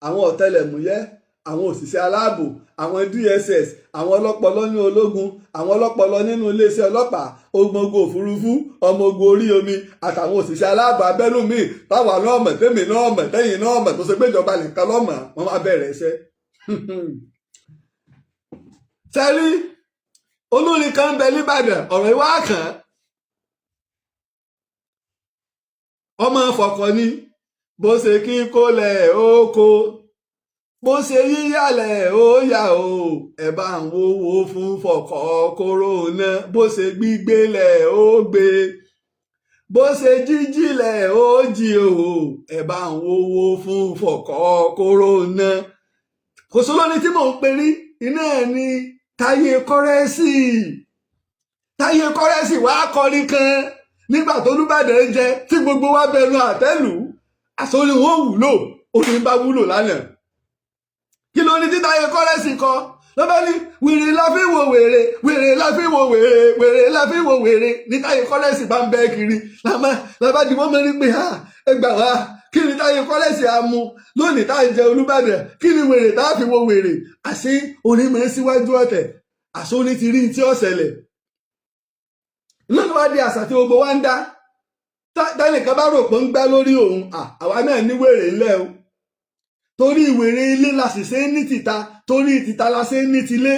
àwọn ọ̀tẹlẹ̀múyẹ́ àwọn òṣìṣẹ́ aláàbò àwọn DSS àwọn ọlọ́pọlọ ní ológun àwọn ọlọ́pọlọ nínú iléeṣẹ́ ọlọ́pàá ọmọ ogun òfurufú ọmọ ogun orí omi àtàwọn òṣìṣẹ́ aláàbò abẹ́nú míì táwa náà mọ̀ tẹ́mi náà mọ̀ tẹ́yìn náà mọ̀ tó ṣe pé ìjọba nìkan lọ́mọ̀ wọ́n máa bẹ̀rẹ̀ iṣẹ́. sẹ́rí olórin kan ń bẹ nìbàdàn ọ̀rọ̀ ìwà kàn ọmọ fọkàn ni bó ṣe kí kólẹ̀ ó kó bó ṣe yíyàlẹ̀ ó yà ó ẹ bá ń wówó fún fọkọ̀ kóró náà bó ṣe gbígbélẹ̀ ó gbé bó ṣe jíjílẹ̀ ó jí o ẹ bá ń wówó fún fọkọ̀ kóró náà. kò sólórí tí mò ń perí iná ẹ̀ ní Táyé Kọ́rẹ́sì wàá kọrin kan nígbà tó Olúbàdàn jẹ tí gbogbo wa bẹnu àtẹ́lù àsọ̀rí wọn wúlò orin bá wúlò lánàá. kí ló ní tí Táyé Kọ́rẹ́sì kọ ló bá ní wèrè la fi wo wèrè wèrè la fi wo wèrè wèrè la fi wo wèrè ní Táyé Kọ́rẹ́sì bá ń bẹ́ kiri làbá di wọ́n mẹ́rin pé ẹ gbà wá kí ni Táyé Kọ́rẹ́sì á mú lónìí tá à ń jẹ Olúbàdàn kí ni wèrè tá a fi wo wèrè àṣé orin mọ̀ síwájú ọ̀tẹ̀ àṣé orin ti rí tí ó ṣẹlẹ̀ lónìí wá di àṣà tí gbogbo wa ń dá tẹ́nìkan bá rò pé ń gbá lórí òun àwa náà ní wèrè ńlẹ̀ o torí wèrè ilé la sì ṣe ń ní tìta torí tìta la ṣe ń ní tilé.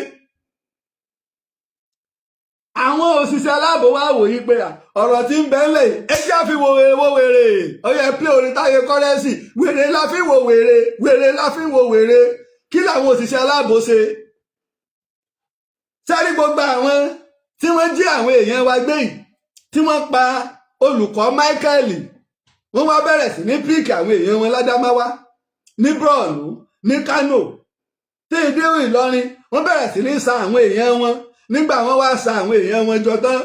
àwọn òṣìṣẹ́ aláàbò wa wòye pé ọ̀rọ̀ tí ń bẹ ńlẹ̀ ẹjẹ́ àfi wo wèrè ó yẹ pé orin Táyé Kọ́rẹ́sì wèrè la fi wo wèrè wèrè la fi wo wèrè kí làwọn òṣìṣẹ́ aláàbò ṣe. sẹ́rí gbogbo àwọn tí wọ́n jí àwọn èèyàn wa gbé yìí tí wọ́n pa olùkọ́ Michael wọ́n wá bẹ̀rẹ̀ sí ní píìkì àwọn èèyàn wọn ládámáwá ní Borno ní Kano tí èdè Ìlọrin wọ́n bẹ̀rẹ̀ sí ní sa àwọn èèyàn wọn nígbà wọ́n wá sa àwọn èèyàn wọn jọ tán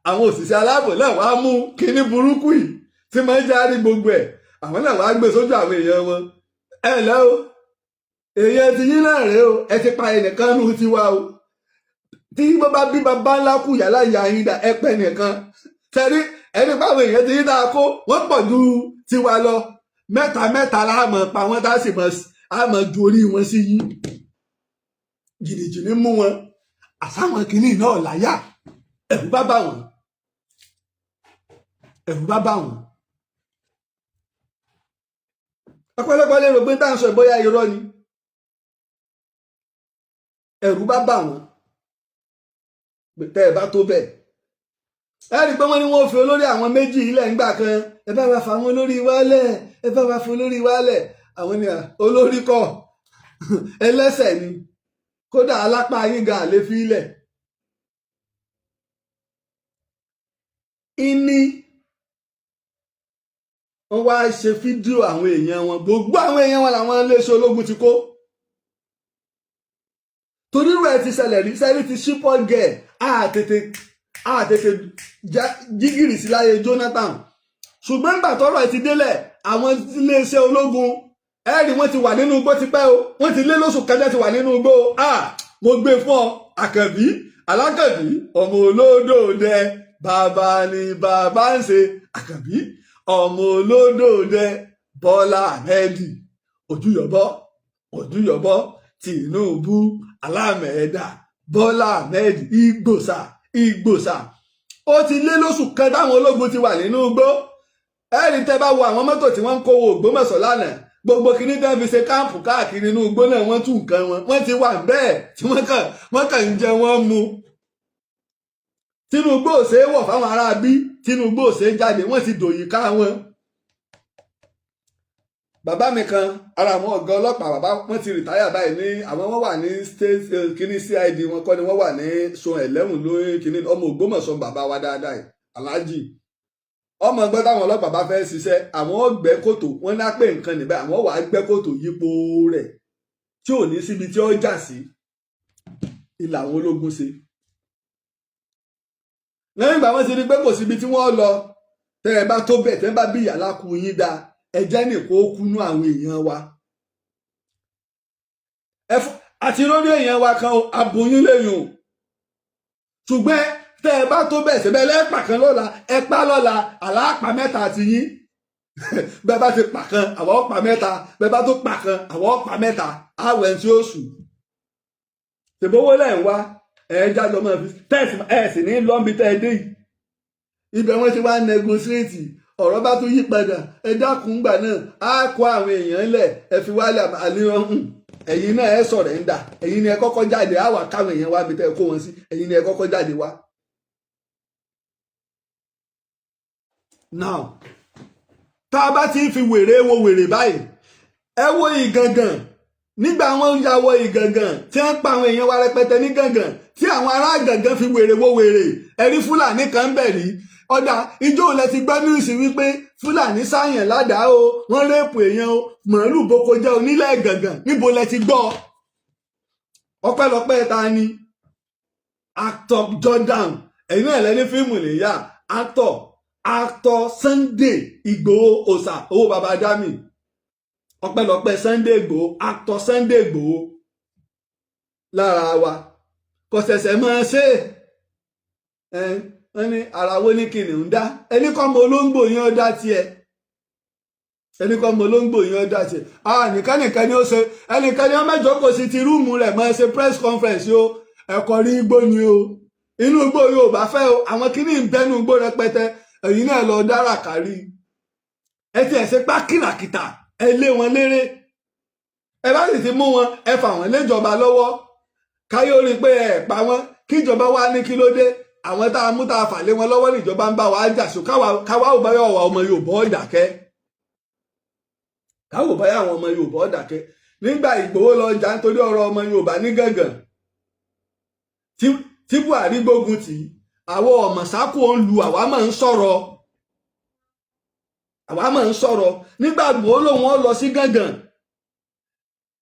àwọn òṣìṣẹ́ aláàbò náà wá mú kinní burúkú yìí tí máa ń járí gbogbo ẹ̀ àwọn náà wá gbé sójú àwọn èèyàn wọn ẹ lẹ́ o èèyàn ti yín náà rèé o ẹ ti pa ẹnìkan nù tiwa o tí wọ́n bá bí bàbá ńlá kù yàrá ìyá yín dá ẹ pẹ́ nìkan tẹ́rí ẹni pàwọn èèyàn ti yín dáa kó wọ́n pọ̀ ju tiwa lọ mẹ́ta láàmọ̀ pa wọ́n tá sì mọ̀ ju orí wọn sí yín jìnnìjìnnì mú wọn àsáwọn kìíní náà láyà ẹ̀rù bá bà wọ́n ọ̀pọ̀lọpọ̀ lérò pé tá à ń sọ ìbóyá irọ́ ni ẹ̀rù bá bà wọ́n tẹ́ ẹ bá tó bẹ́ẹ̀ ẹ rí i pé wọ́n ní wọ́n fi olórí àwọn méjì ilẹ̀ ńgbà kan ẹ bá wa fà wọn olórí wálẹ̀ ẹ bá wa fún olórí wálẹ̀ àwọn ni olórí kọ́ ẹlẹ́sẹ̀ ni kódà alápá yín gan àlè fi ilẹ̀ ìní wọ́n wá ṣe fídíò àwọn èèyàn wọn gbogbo àwọn èèyàn wọn làwọn iléeṣẹ́ ológun ti kó torí rẹ̀ ti ṣẹlẹ̀ rí sẹ́rí ti ṣípọ̀ gẹ̀ àtètè jígìrì sí láyé Jonathan ṣùgbọ́n nígbà tọ́rọ̀ ẹ̀ ti délẹ̀ àwọn iléeṣẹ́ ológun ẹ̀rí wọ́n ti wà nínú igbó tipẹ́ o wọ́n ti lé lóṣù kẹjọ ti wà nínú igbó mo gbé fún ọ Àkànbí Alákànbí ọmọ olódò dẹ bàbá ni bàbá ń ṣe Àkànbí ọmọ olódò dẹ Bọ́lá Ahmed Ojúyọ̀bọ Tinubu Alámẹ̀ẹ́dà Bọ́lá Ahmed Ìgbòsà ó ti lé lóṣù kan táwọn ológun ti wà nínú igbó ẹ̀rí tẹ́ bá wo àwọn mọ́tò tí wọ́n ń kówó Ògbómọ̀ṣọ́ lánàá gbogbo kìíní tẹ́ fi ṣe káàpù káàkiri inú igbó náà wọ́n tún nǹkan wọ́n ti wà bẹ́ẹ̀ tí wọ́n kàn ń jẹ wọ́n mu Tinubu ò ṣe é wọ̀ fáwọn ará bí Tinubu ò ṣe é jáde wọ́n ti dòyì ká wọn. Bàbá mi kan ara àwọn ọ̀gá ọlọ́pàá bàbá wọn ti rìtáyà báyìí ní àwọn wọn wà ní state kìíní CID wọn kọ́ ni wọ́n wà ní Zone 11 lórí kìíní ọmọ Ògbómọ̀ṣọ́ bàbá wa dáadáa yìí Alhaji ọmọ ẹgbẹ́ táwọn ọlọ́pàá bá fẹ́ ṣiṣẹ́ àwọn gbẹ́ kòtò wọ́n ná pé nǹkan níbẹ̀ àwọn wàá gbẹ́ kòtò yípo rẹ̀ tí ò ní síbi tí ó jà sí ilà àwọn ológun ṣe. lẹ́yìn ìgbà wọ́n ti rí pé kò síbi tí wọ́n lọ tẹ́ ẹ bá tó bẹ̀ tẹ́ ẹ bá bí ìyàlá ku yín dáa ẹjẹ́ nìkan ó kúnú àwọn èèyàn wa. àti lórí èèyàn wa kan aboyún lẹ́yìn ṣùgbọ́n tẹ́ ẹ bá tó bẹ̀ ṣẹ́bẹ̀ lẹ́ẹ̀pà kan lọ́la ẹ pa lọ́la àlápà mẹ́ta ti yín bẹ́ẹ̀ bá ti pa kan àwọn ọ̀pá mẹ́ta bẹ́ẹ̀ bá tó pa kan àwọn ọ̀pá mẹ́ta àwẹ̀ tí ó sùn. ṣèbówó lẹ́yìn wá jájọ máa fi tẹ́sí sì ní lọ́nbi tẹ́ ẹ dé yìí ibẹ̀ wọ́n ti wá nẹgosíréètì ọ̀rọ̀ bá tún yí padà ẹ dákun gbà náà á kó àwọn èèyàn lẹ̀ ẹ fi wálé àlérán ẹ̀yin náà ẹ sọ̀rọ̀ ẹ̀ ń dà ẹ̀yin ni ẹ kọ́kọ́ jáde á wà káwọn èèyàn wá bí tẹ́ ẹ kó wọn sí ẹ̀yin ni ẹ kọ́kọ́ jáde wá. now tá a bá ti ń fi wèrè wo wèrè báyìí ẹ wo ìgangan nígbà wọn ń yàwọ ìgangan tí wọ́n pa àwọn èèyàn wa rẹpẹtẹ ní gangan tí àwọn ará gangan fi wèrè wo wèrè ẹ̀rí Fúlàní kan bẹ̀ rí ọ̀dà ìjọ lẹ ti gbọ́ níwìsì wípé Fúlàní sáyàn ládàá o wọ́n rẹ́pù èèyàn o màálù boko jẹ́ onílẹ̀ gangan níbo lẹ ti gbọ́ ọpẹ́lọpẹ́ ta ni actor Jordan ẹ̀yin náà lẹ́ni fíìmù nìyà actor Sunday Igboho ọ̀sà owó baba dami ọpẹ́lọpẹ́ Sunday Igboho actor Sunday Igboho lára wa kò ṣẹ̀ṣẹ̀ máa ṣe wọ́n ní ara wo ní kìnìún dá ẹni kọ́ mọ olóńgbò yín ó dá tiẹ̀ ẹni kọ́ mọ olóńgbò yín ó dá tiẹ̀ nìkan ni ó ṣe ẹnìkan ni wọ́n mẹ́jọ kò sí ti rúùmù rẹ̀ máa ṣe press conference o ẹ̀kọ́ rí igbó ni o inú igbó yóò bá fẹ́ o àwọn kìíní ń bẹ́nu igbó rẹpẹtẹ ẹ̀yin náà lọ dára kárí ẹ ti ẹ̀ ṣe pá kìràkìtà ẹ lé wọn léré ẹ bá sì ti mú wọn ẹ fà wọn léjọba lọ́wọ́ káyọ̀ rí pé ẹ pa wọn kíjọba wá ní kí ló dé àwọn tá a mú tá a fà lé wọn lọ́wọ́ níjọba ń bá wa jà so káwa ò báyọ̀ wà ọmọ Yorùbá ọ̀dàkẹ́ káwa ò báyọ̀ àwọn ọmọ Yorùbá ọ̀dàkẹ́ nígbà Ìgbòho lọ jà nítorí ọ̀rọ̀ ọmọ Yorùbá ní gàngàn tí Buhari gbógun tì àwọn ọmọ sákò ń lu àwa máa ń sọ̀rọ̀ àwa máa ń sọ̀rọ̀ nígbàgbọ́ lòun ó lọ sí gángan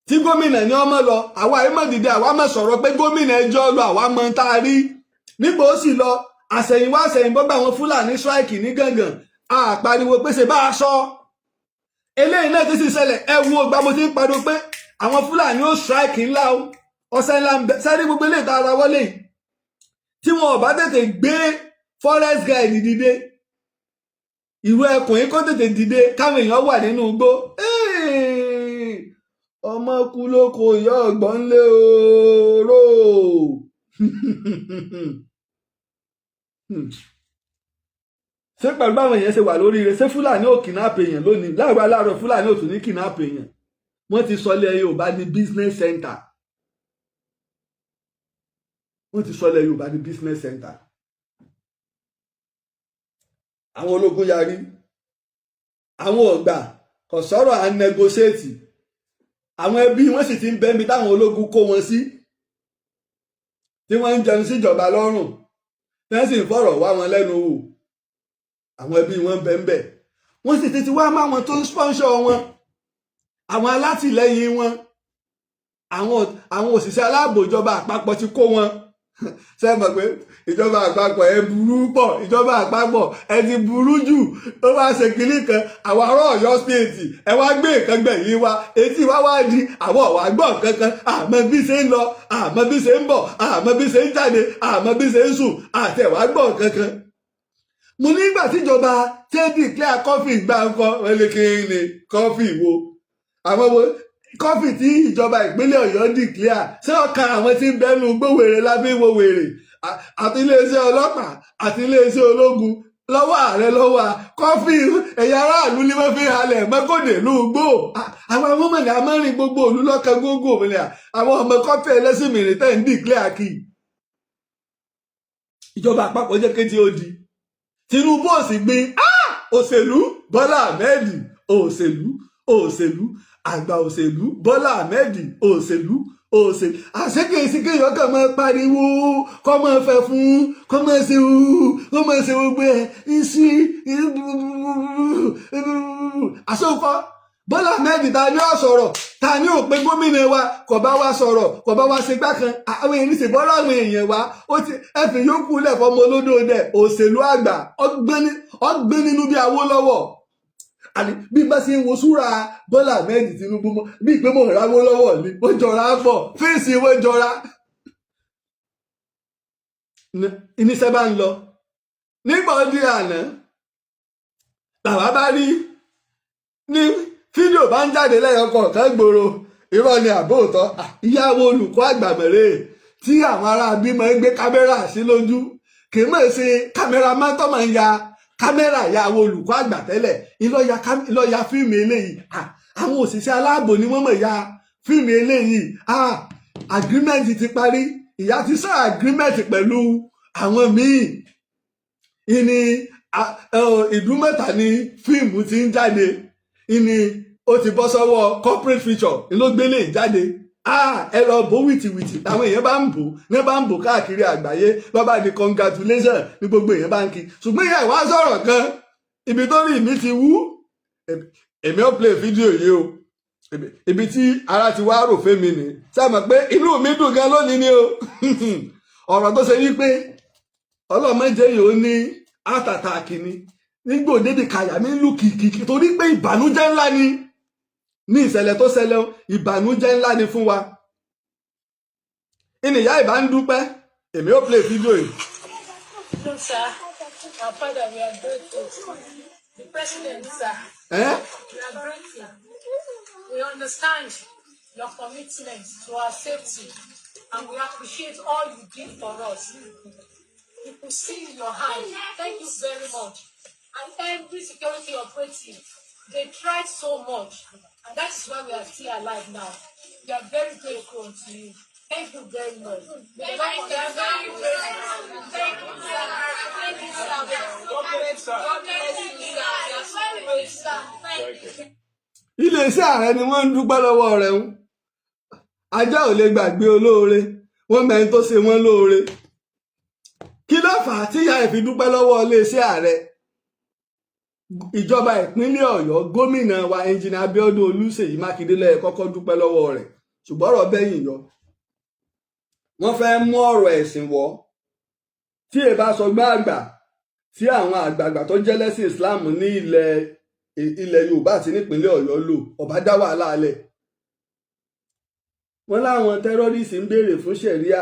tí gómìnà ní ọmọ lọ àwa ìmọ̀ dìde àwa máa sọ̀rọ̀ pé gómìnà ẹjọ́ lọ àwa mọ̀ tá a rí nígbà ó sì lọ àsẹ̀yìnwá àsẹ̀yìnbọ̀ bá àwọn fúlàní strike ní gángan àpariwo pé ṣe bá a sọ eléyìí náà ti sì ṣẹlẹ̀ ẹ wo ìgbà mo ti ń pariwo pé àwọn fúlàní ó strike ńlá o ọ̀sẹ̀ ńlá ń bẹ sáré gbogbo eléyìí tá a ra wọlé yìí tí wọn ò bá tètè gbé forest guide dìde ìwé ẹkùn yìí kó tètè dìde káwọn èèyàn wà nínú igbó ọmọ kú lóko ìyá ọgbọ́n lé oró ṣé pẹ̀lú báwọn èèyàn ṣe wà lórí rẹ̀ ṣé fúlàní ò kidnap èèyàn lónìí láàárọ̀ aláàárọ̀ fúlàní ò tún ní kidnap èèyàn wọ́n ti sọ ilẹ̀ Yorùbá di business center wọ́n ti sọ ilẹ̀ Yorùbá di business center àwọn ológun yarí àwọn ọ̀gbà kò sọ̀rọ̀ à ń negotiate àwọn ẹbí wọn sì ti ń bẹ́mi táwọn ológun kó wọn sí tí wọ́n ń jẹun síjọba lọ́rùn tí wọ́n sì ń fọ̀rọ̀ wá wọn lẹ́nu wò àwọn ẹbí wọn bẹ́ẹ̀ wọ́n sì ti wá máwọn tó ń sponsor wọn àwọn alátìlẹyìn wọn àwọn òṣìṣẹ́ aláàbò ìjọba àpapọ̀ ti kó wọn ṣe mọ̀ pé ìjọba àpapọ̀ ẹ burú pọ̀ ìjọba àpapọ̀ ẹ ti burú jù ó wá ṣe kínní kan àwọn ará Ọ̀yọ́ stéètì ẹ wá gbé nǹkan gbẹ̀yìn wa etí wa wá di àwọn ọ̀wá gbọ́ kankan àmọ́ bí ṣe ń lọ àmọ́ bí ṣe ń bọ̀ àmọ́ bí ṣe ń jáde àmọ́ bí ṣe ń sùn àtẹ̀wá gbọ́ kankan. mo nígbà tíjọba tẹ́ẹ̀dì clear kọ́fì gbà ń kọ́ ẹlẹ́kẹ̀ẹ́ni kọ́fì wo àwọn wo kọ́fì tí ìjọba ìpínlẹ̀ Ọ̀yọ́ declare ṣé ọkàn àwọn tí ń bẹ́nu gbówèrè lábẹ́wò wèrè àti iléeṣẹ́ ọlọ́pàá àti iléeṣẹ́ ológun lọ́wọ́ ààrẹ lọ́wọ́ kọ́fì ẹ̀yà aráàlú ni wọ́n fi halẹ̀ mọ́kòdè lóògbò àwọn ọmọọmọlẹ amẹ́rin gbogbo òlú lọ́kàn gbogbo òmìnira àwọn ọmọ kọ́fì ẹlẹ́sìn mìíràn tẹ̀ ń declare kì í ìjọba àpapọ̀ jẹ́ kéde ó di Tinubu ò sì gbin òṣèlú Bọ́lá Ahmed òṣèlú àgbà òṣèlú Bọ́lá Ahmed òṣèlú àṣekèsí kéèyàn kàn máa pariwo kọ́ máa fẹ́ fún kọ́ máa ṣe gbogbo ẹ̀ ìsí àṣokọ́ Bọ́lá Ahmed ta ni ó sọ̀rọ̀ ta ni ó pe gómìnà wa kò bá wa sọ̀rọ̀ kò bá wa ṣe gbákan àwọn èèyàn ṣe bọ́lá àwọn èèyàn wa ó ti ẹ̀fìn yókù lẹ̀fọ́ ọmọ olódò dẹ̀ òṣèlú àgbà ọgbẹ́ nínú bí Awólọ́wọ̀ àní bí bá ṣe ń wo súra Bọ́lá Ahmed Tinubu mọ́ bí ìpé mọ̀ ráwó lọ́wọ́ ni ó jọra pọ̀ fèsì ìwé jọra iníṣẹ́ bá ń lọ nígbà ọdún àná làwa bá rí ní fídíò bá ń jáde lẹ́yìn kọ̀ọ̀kan gbòòrò irọ́ ni àbóòtọ́ ìyàwó olùkọ́ àgbà mẹ́rẹ̀ tí àwọn ará bímọ ń gbé kámẹ́rà sí lójú kì í mọ̀ ṣe kámẹ́rà mọ́tò máa ń ya kámẹ́rà ìyàwó olùkọ́ àgbà tẹ́lẹ̀ ìlọ́ya fíìmù eléyìí àwọn òṣìṣẹ́ aláàbò ni wọ́n mọ̀ ya fíìmù eléyìí agreement ti parí ìyá ti sọ agreement pẹ̀lú àwọn míì ìní ìdúmọ̀tà ni fíìmù ti ń jáde ìní ó ti bọ́ sọ́wọ́ corporate feature ló gbélé jáde ẹ lọ bó wìtìwìtì táwọn èèyàn bá ń bò káàkiri àgbáyé bàbá di congratulation ní gbogbo èèyàn bá ń kí ṣùgbọ́n ìyá ìwà sọ̀rọ̀ kan ibi tó rí mi ti wú èmi ó play fídíò yìí o ibi tí ara ti wá rò fẹ́mi ni sábà pé inú mi dùn gan lónìí ni o ọ̀rọ̀ tó ṣe wípé ọlọ́mọdé yìí ó ní àtàtàkì ni nígbò dédé kàyà mi ń lù kìkìkì torí pé ìbànújẹ́ ńlá ni ní ìṣẹ̀lẹ̀ tó ṣẹlẹ̀ ìbànújẹ́ ńlá ni fún wa ìnìyá ìbá ń dúpẹ́ èmi ó play fídíò yìí. No, sir. Our father, we are grateful. The president, sir. We are grateful. We understand your commitment to our safety, and we appreciate all you did for us. We could see in your hand. Thank you very much. And every security operative, they tried so much, and that is why we are still alive now. We are very grateful to you. Thank you very much. Thank you, sir. Thank you, sir. Thank you, sir. God bless you, sir. God bless you, sir. Thank you. Iléeṣẹ́ ààrẹ ni wọ́n ń dúpẹ́ lọ́wọ́ rẹ̀ ń ajá ò lè gbàgbé olóore wọ́n mẹ́rin tó ṣe wọ́n lóore kí ló fà á tí ìyá ẹ̀ fi dúpẹ́ lọ́wọ́ iléeṣẹ́ ààrẹ ìjọba ìpínlẹ̀ Ọ̀yọ́ gómìnà wa ẹnjìnà Abíọ́dún Olúṣèyí Mákindé ló yẹ kọ́kọ́ dúpẹ́ lọ́wọ́ rẹ̀ ṣùgbọ́n ọ̀rọ̀ bẹ́yìn yọ wọ́n fẹ́ mú ọ̀rọ̀ ẹ̀sìn wọ̀ tí èbá sọgbọ́n àgbà tí àwọn àgbààgbà tó jẹ́ lẹ́sìn Islam ní ilẹ̀ Yorùbá àti nípínlẹ̀ Ọ̀yọ́ lò ọ̀bá dá wàhálà alẹ̀ wọ́n láwọn tẹ́rọ́rìsì ń béèrè fún ṣẹ̀ríà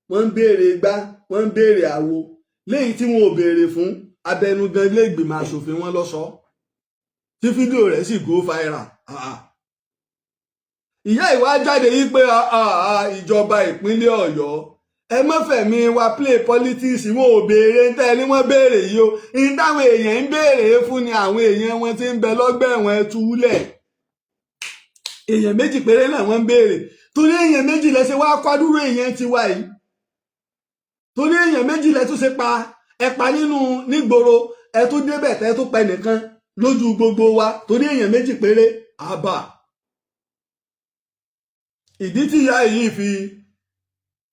wọ́n ń béèrè gbá wọ́n ń béèrè àwo léyìí tí wọn ò béèrè fún abẹnugan ilé ìgbìmọ̀ asòfin wọn lọ sọ tí fídíò rẹ̀ sì go viral. ìyá ìwà jáde yìí pé ìjọba ìpínlẹ̀ Ọ̀yọ́ ẹ mọ́fẹ̀mí wa play politics wọn ò béèrè ń tẹ́ ní wọ́n béèrè yìí o ní táwọn èèyàn ń béèrè fún ni àwọn èèyàn wọn ti ń bẹ lọ́gbà ẹ̀wọ̀n túlẹ̀ èèyàn méjì péré náà wọ́n ń béèrè torí èèyàn méjì lẹ́sẹ̀ wá kwádúró èèyàn ti wá yìí torí èèyàn méjì lẹ́tún ṣe pa ẹ̀pà nígboro ẹ tó débẹ̀ tẹ́ tó pa ẹnìkan lójú gbogbo wa torí èèyàn méjì péré àbà ìdí tí ìyá yìí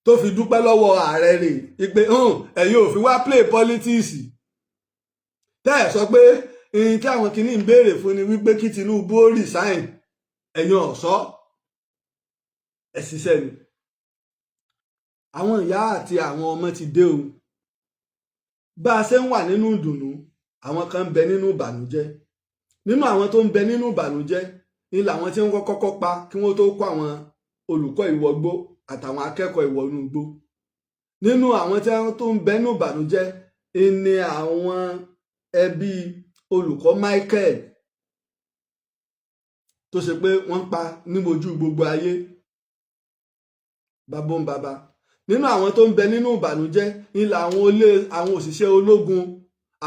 tó fi dúpẹ́ lọ́wọ́ ààrẹ rẹ̀ ìpè ẹ̀yin ò fi wá play politics tẹ́ ẹ̀ sọ pé ohun tí àwọn kìíní ń béèrè fún ni wípé kí Tinubu ó resign ẹ̀yin ọ̀sọ́ ẹ̀ ṣiṣẹ́ ni àwọn ìyá àti àwọn ọmọ ti dé o bá a ṣe ń wà nínú ìdùnnú àwọn kan ń bẹ nínú ìbànújẹ́ nínú àwọn tó ń bẹ nínú ìbànújẹ́ ni làwọn tí wọ́n kọ́kọ́ pa kí wọ́n tó kó àwọn olùkọ́ ìwọgbó àtàwọn akẹ́kọ̀ọ́ ìwọnú igbó nínú àwọn tí wọ́n tó ń bẹ nínú ìbànújẹ́ ni àwọn ẹbí olùkọ́ Michael tó ṣe pé wọ́n pa níbojú gbogbo ayé bàbá ń bàbá nínú àwọn tó ń bẹ nínú ìbànújẹ́ ilẹ̀ àwọn òṣìṣẹ́ ológun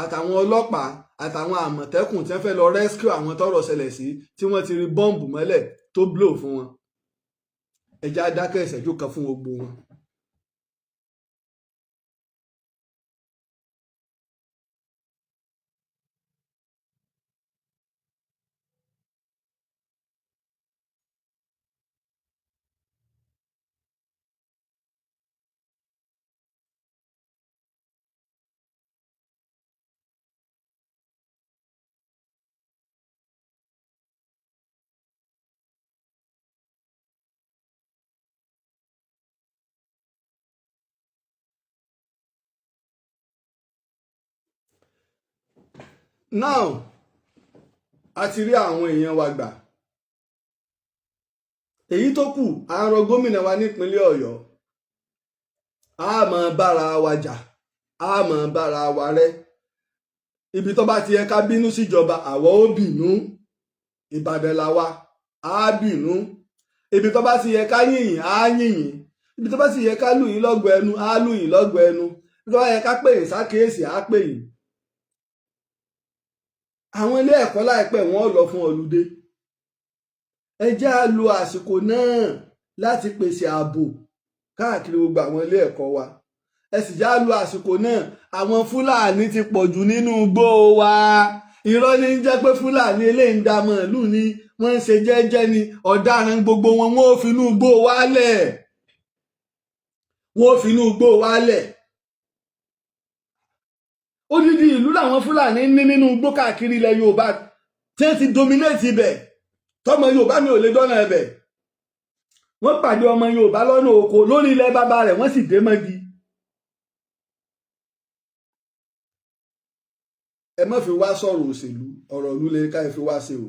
àtàwọn ọlọ́pàá àtàwọn àmọ̀tẹ́kùn tí wọ́n fẹ́ lọ rescue àwọn tọ́rọ̀ ṣẹlẹ̀ sí tí wọ́n ti rí bọ́ǹbù mọ́lẹ̀ tó blow fún wọn ẹjẹ́ adákẹ́ ìṣẹ́jú kan fún gbogbo wọn. Now a ti rí àwọn èèyàn wa gbà èyí tó kù à ń rọ gómìnà wa nípínlẹ̀ Ọ̀yọ́ a máa bára wa jà a máa bára wa rẹ́ ibi tó bá ti yẹ ká bínú síjọba àwa ó bínú Ìbàdàn làwa á bínú ibi tó bá ti yẹ ká yìnyín á yìnyín ibi tó bá ti yẹ ká lù yín lọ́gọ ẹnu á lù yín lọ́gọ ẹnu ibi tó bá yẹ ká pè yín sákèésì á pè yín. àwọn ilé ẹ̀kọ́ láìpẹ́ wọ́n lọ fún ọlùdé ẹ jẹ́ á lo àsìkò náà láti pèsè ààbò káàkiri gbogbo àwọn ilé ẹ̀kọ́ wa ẹ sì já lo àsìkò náà àwọn Fúlàní ti pọ̀jù nínú igbó wa irọ́ ní jẹ́ pé Fúlàní eléyìí ń da màálù ni wọ́n ń ṣe jẹ́jẹ́ ni ọ̀daràn gbogbo wọn wọ́n ò finú igbó wálẹ̀ wọ́n ò finú igbó wálẹ̀ odidi ìlú làwọn Fúlàní ní nínú igbó káàkiri ilẹ̀ Yorùbá tí wọ́n ti dominate ibẹ̀ tọmọ Yorùbá mi ò lè dọ́nà ẹbẹ̀ wọ́n pàdé ọmọ Yorùbá lọ́nà oko lórí ilẹ̀ bàbá rẹ̀ wọ́n sì dé mọ́gi. ẹ má fi wá sọ̀rọ̀ òṣèlú ọ̀rọ̀ ìlú lè ká ẹ fi wá ṣe o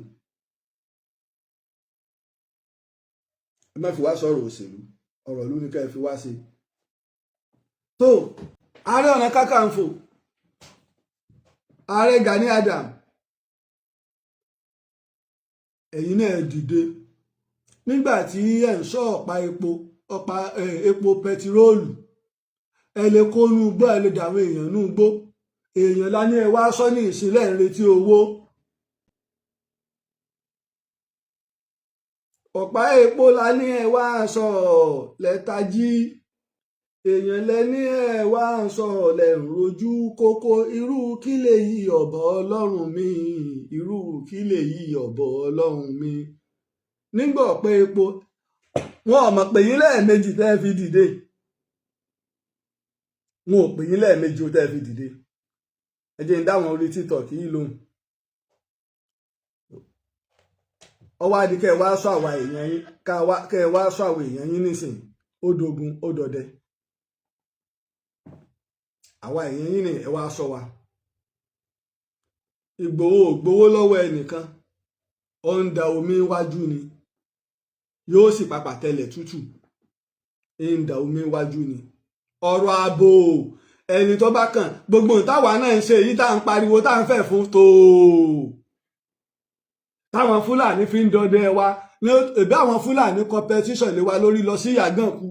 ẹ má fi wá sọ̀rọ̀ òṣèlú ọ̀rọ̀ ìlú ní ká ẹ fi wá ṣe. tó Ààrẹ Ọ̀nà Kakanfò Ààrẹ Gani Adam ẹ̀yin náà dìde nígbà tí ẹ̀ ń sọ ọ̀pá epo pẹtiróòlù ẹ lè kó nú igbó ẹ lè dàwọn èèyàn nú igbó èèyàn lá ní ẹ wá sọ ní ìsìnlẹ̀ ń retí owó ọ̀pá epo lá ní ẹ wá sọ lẹ́tají èèyàn lẹ́ní ẹ wá sọ lẹ̀ ń rojú kókó irú kí lè yí ọ̀bọ ọlọ́run mi irú kí lè yí ọ̀bọ ọlọ́run mi nígbà ọ̀pẹ epo wọn ò mọ̀ pé yín lẹ́ẹ̀mejì tẹ́ fi dìde wọn ò pè yín lẹ́ẹ̀mejì tẹ́ fi dìde ẹ jẹ́ ń dáwọn orí TikTok yìí lóhùn ọwọ́ adi kẹ́ ẹ wá sọ àwa èèyàn yín kẹ́ ẹ wá sọ àwa èèyàn yín nísìnyí ó dogun ó dọdẹ àwa èèyàn yín ni ẹ wá sọ wa. Ìgbòho ò gbowó lọ́wọ́ ẹnìkan ó ń da omi wájú ni yóò sì papà tẹlẹ̀ tútù ń da omi wájú ni. Ọ̀rọ̀ ààbò ẹni tó bá kàn gbogbo táwa náà ń ṣe èyí tá à ń pariwo tá à ń fẹ́ fún tóo táwọn Fúlàní fi ń dọdẹ wa ní ẹbí àwọn Fúlàní competition lé wa lórí lọ sí Yàgànkú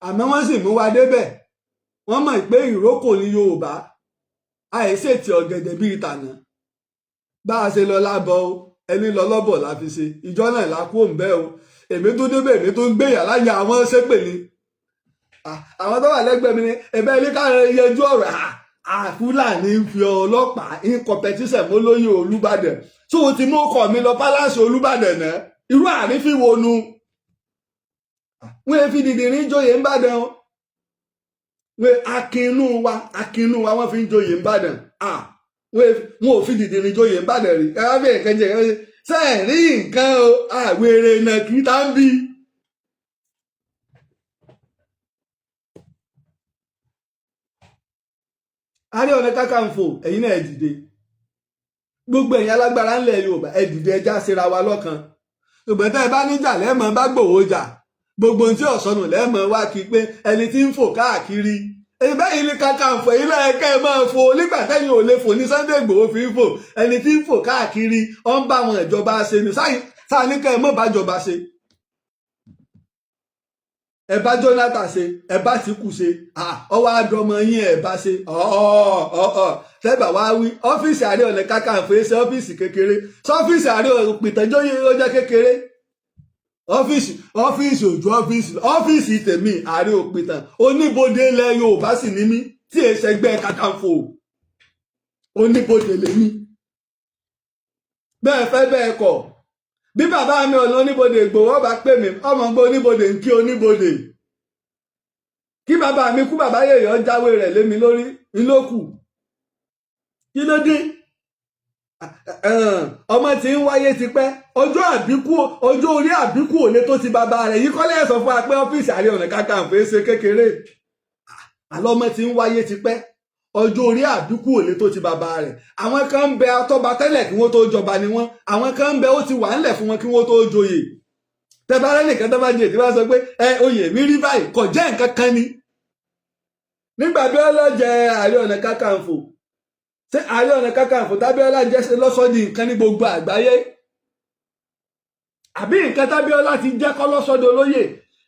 àmọ́ wọ́n sì mú wa débẹ̀ wọ́n mọ̀ pé ìrókò ní Yorùbá àìsètì ọ̀gẹ̀dẹ̀ bíi tànà bá a ṣe lọ lábọ̀ o ẹni lọ lọ́bọ̀ la fi ṣe ìjọ náà la kú òǹbẹ́ o èmi tó débẹ̀ èmi tó ń gbéyà láyà àwọn ṣépè ni àwọn tó wà lẹ́gbẹ̀ẹ́ mi ni ẹ̀bẹ́ ilé káàrin yẹjú ọ̀rọ̀ Fúlàní ń fi ọlọ́pàá in competition mọ́ lóyè Olúbàdàn tó o ti mú ọkọ mi lọ pálásì Olúbàdàn náà irú àrífín wo nu wọ́n fi dìdìrín jóyè ń bàdàn wọ́n akínú wa wọ́n fi ń jóyè ń bàdàn wọn ò fi dìdìrín jóyè ń bàdàn rí ẹ wá bí nǹkan jẹ sẹ́ẹ̀rí nǹkan o àwèrè náà kì í tá ń bí. Ààrẹ Ọ̀nà Kakanfò ẹ̀yin náà ẹ dìde gbogbo ẹ̀yin alágbára ńlẹ̀ Yorùbá ẹ dìde ẹjá síra wa lọ́kan ṣùgbọ́n tẹ́ ẹ bá níjà lẹ́mọ̀ bá gbòho jà gbogbo ohun tí ọ̀sọ́nù lẹ́mọ̀ wá kí pé ẹni tí ń fò káàkiri ẹgbẹ́ yìí ní Kakanfò èyí lẹ́ẹ̀kẹ́ ẹ máa fò nígbà tẹ́yìn ò lè fò ní Sunday Igboho fi ń fò ẹni tí ń fò káàkiri ó ń bá àwọn ìjọba ṣe ní sáà ní kẹ́ ẹ mọ̀ bá jọba ṣe ẹ bá Jonathan ṣe ẹ bá Tìkù ṣe ọwọ́ àdọ́mọ yín ẹ bá ṣe tẹ́bà wá wí ọ́fíìsì Ààrẹ Ọ̀nà Kakanfò ṣe ọ́fíìsì kékeré sọ́fíìsì Ààrẹ Òpìtàn ó jẹ́ kékeré ọ́fíìsì òjò ọ́fíìsì tèmi Ààrẹ Òpìtàn oníbodè ilẹ̀ Yorùbá sì ní mí tí èsẹ̀gbẹ́ Kakanfò oníbodè lèmi bẹ́ẹ̀ fẹ́ bẹ́ẹ̀ kọ̀ bí bàbá mi ọ̀nà oníbodè Ìgbòho bá pè mí ọmọ gbọ́ oníbodè ń kí oníbodè kí bàbá mi kú bàbá yèèyàn jáwé rẹ̀ lé mi lórí ńlọ́kù kí ló dé ọmọ tí ń wáyé tipẹ́ ọjọ́ orí àbíkú òlé tó ti bàbá rẹ̀ yìí kọ́lé ẹ̀sọ́ fún wa pé ọ́fíìsì Ààrẹ Ọ̀nà Kakanfò ṣe kékeré àlọ́ ọmọ tí ń wáyé tipẹ́ ọjọ́ orí àbíkú òlé tó ti bàbá rẹ̀ àwọn kan ń bẹ atọ́ba tẹ́lẹ̀ kí wọ́n tó jọba ni wọ́n àwọn kan ń bẹ ó ti wà ńlẹ̀ fún wọn kí wọ́n tó joyè tẹ́bárẹ́ nìkan tó bá jẹ ìdíwá sọ pé oyè mi rí báyìí kò jẹ́ nǹkan kan ni nígbà bí ọlọ́jẹ Ààrẹ Ọ̀nà Kakanfò ṣé Ààrẹ Ọ̀nà Kakanfò tábíọ́lá jẹ́ lọ́sọ́dì nǹkan ní gbogbo àgbáyé àbí nǹkan tábíọ́lá ti jẹ́ kọ́ lọ́sọ́dọ̀ olóyè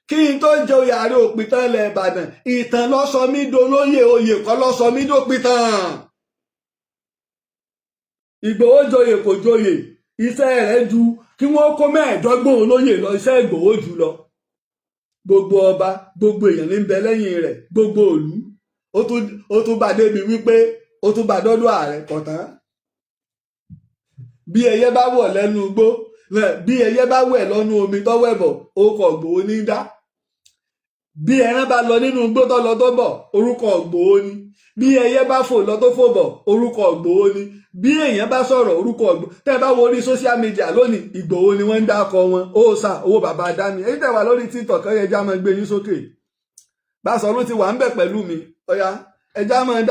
kí n tó jẹ oyè Ààrẹ Òpìtàn ilẹ̀ Ìbàdàn ìtàn lọ́sọ mí dolóyè oyè kọ́ lọ́sọ mí dópìtàn Ìgbòho joyè kò joyè iṣẹ́ rẹ̀ ju kí wọ́n kó mẹ́ẹ̀ẹ́dọ́gbọ̀n olóyè lọ iṣẹ́ Ìgbòho jù lọ gbogbo ọba gbogbo èèyàn ní ń bẹ lẹ́yìn rẹ̀ gbogbo ìlú ó tún bá débi wípé ó tún bá dọ́dọ̀ ààrẹ kọ̀tán bí ẹyẹ bá wọ̀ lẹ́nu igbó bí ẹyẹ bá wẹ̀ lọ́nu omi tọ́wọ́ ẹ̀bọ̀ orúkọ Ìgbòho ní dá bí ẹran bá lọ nínú igbó tó lọ tó bọ̀ orúkọ Ìgbòho ni bí ẹyẹ bá fò lọ tó fò bọ̀ orúkọ Ìgbòho ni bí èèyàn bá sọ̀rọ̀ orúkọ Ìgbòho tẹ́ ẹ bá wo orí social media lónìí Ìgbòho ni wọ́n ń dákọ wọn ó sà owó bàbá dání èyí tẹ́ wà lórí TikTok ẹ̀yẹ́jà máa gbé yín sókè Báṣọ̀run ti wà ń bẹ̀ pẹ̀lú mi ọ̀yá ẹja máa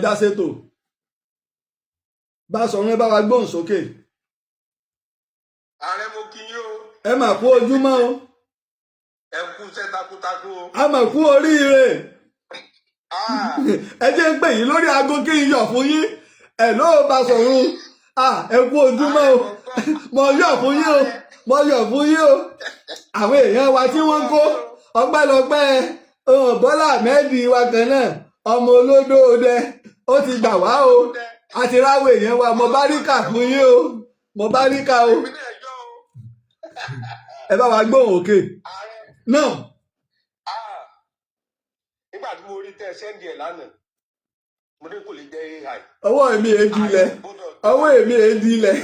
dá sétò Báṣọ̀run ẹ bá wa gbóhùn sókè. Ààrẹ mo kí yín o. Ẹ mà kú ojúmọ́ o. Ẹ kú iṣẹ́ takuntakun o. A mà kú oríire. Ẹ jẹ́ ń pè yín lórí aago kí n yọ̀ fún yín. Ẹ ló Báṣọ̀run. Ẹ kú ojúmọ́ o. Mo yọ̀ fún yín o. Àwọn èèyàn wa tí wọ́n kó ọpẹ́lọpẹ́ Bọ́lá Ahmed wa kan náà ọmọ olódó ọdẹ ó ti gbà wá o. Àti ráwọ̀ èèyàn wa mo bá ríkà fún yín o. Ẹ bá wa gbóhùn òkè. Náà. Nígbà tí mo rí tẹ sẹ́ndì ẹ̀ lánàá, mo ní kò lè jẹ́ AI. Ọwọ́ èmi èdè ilẹ̀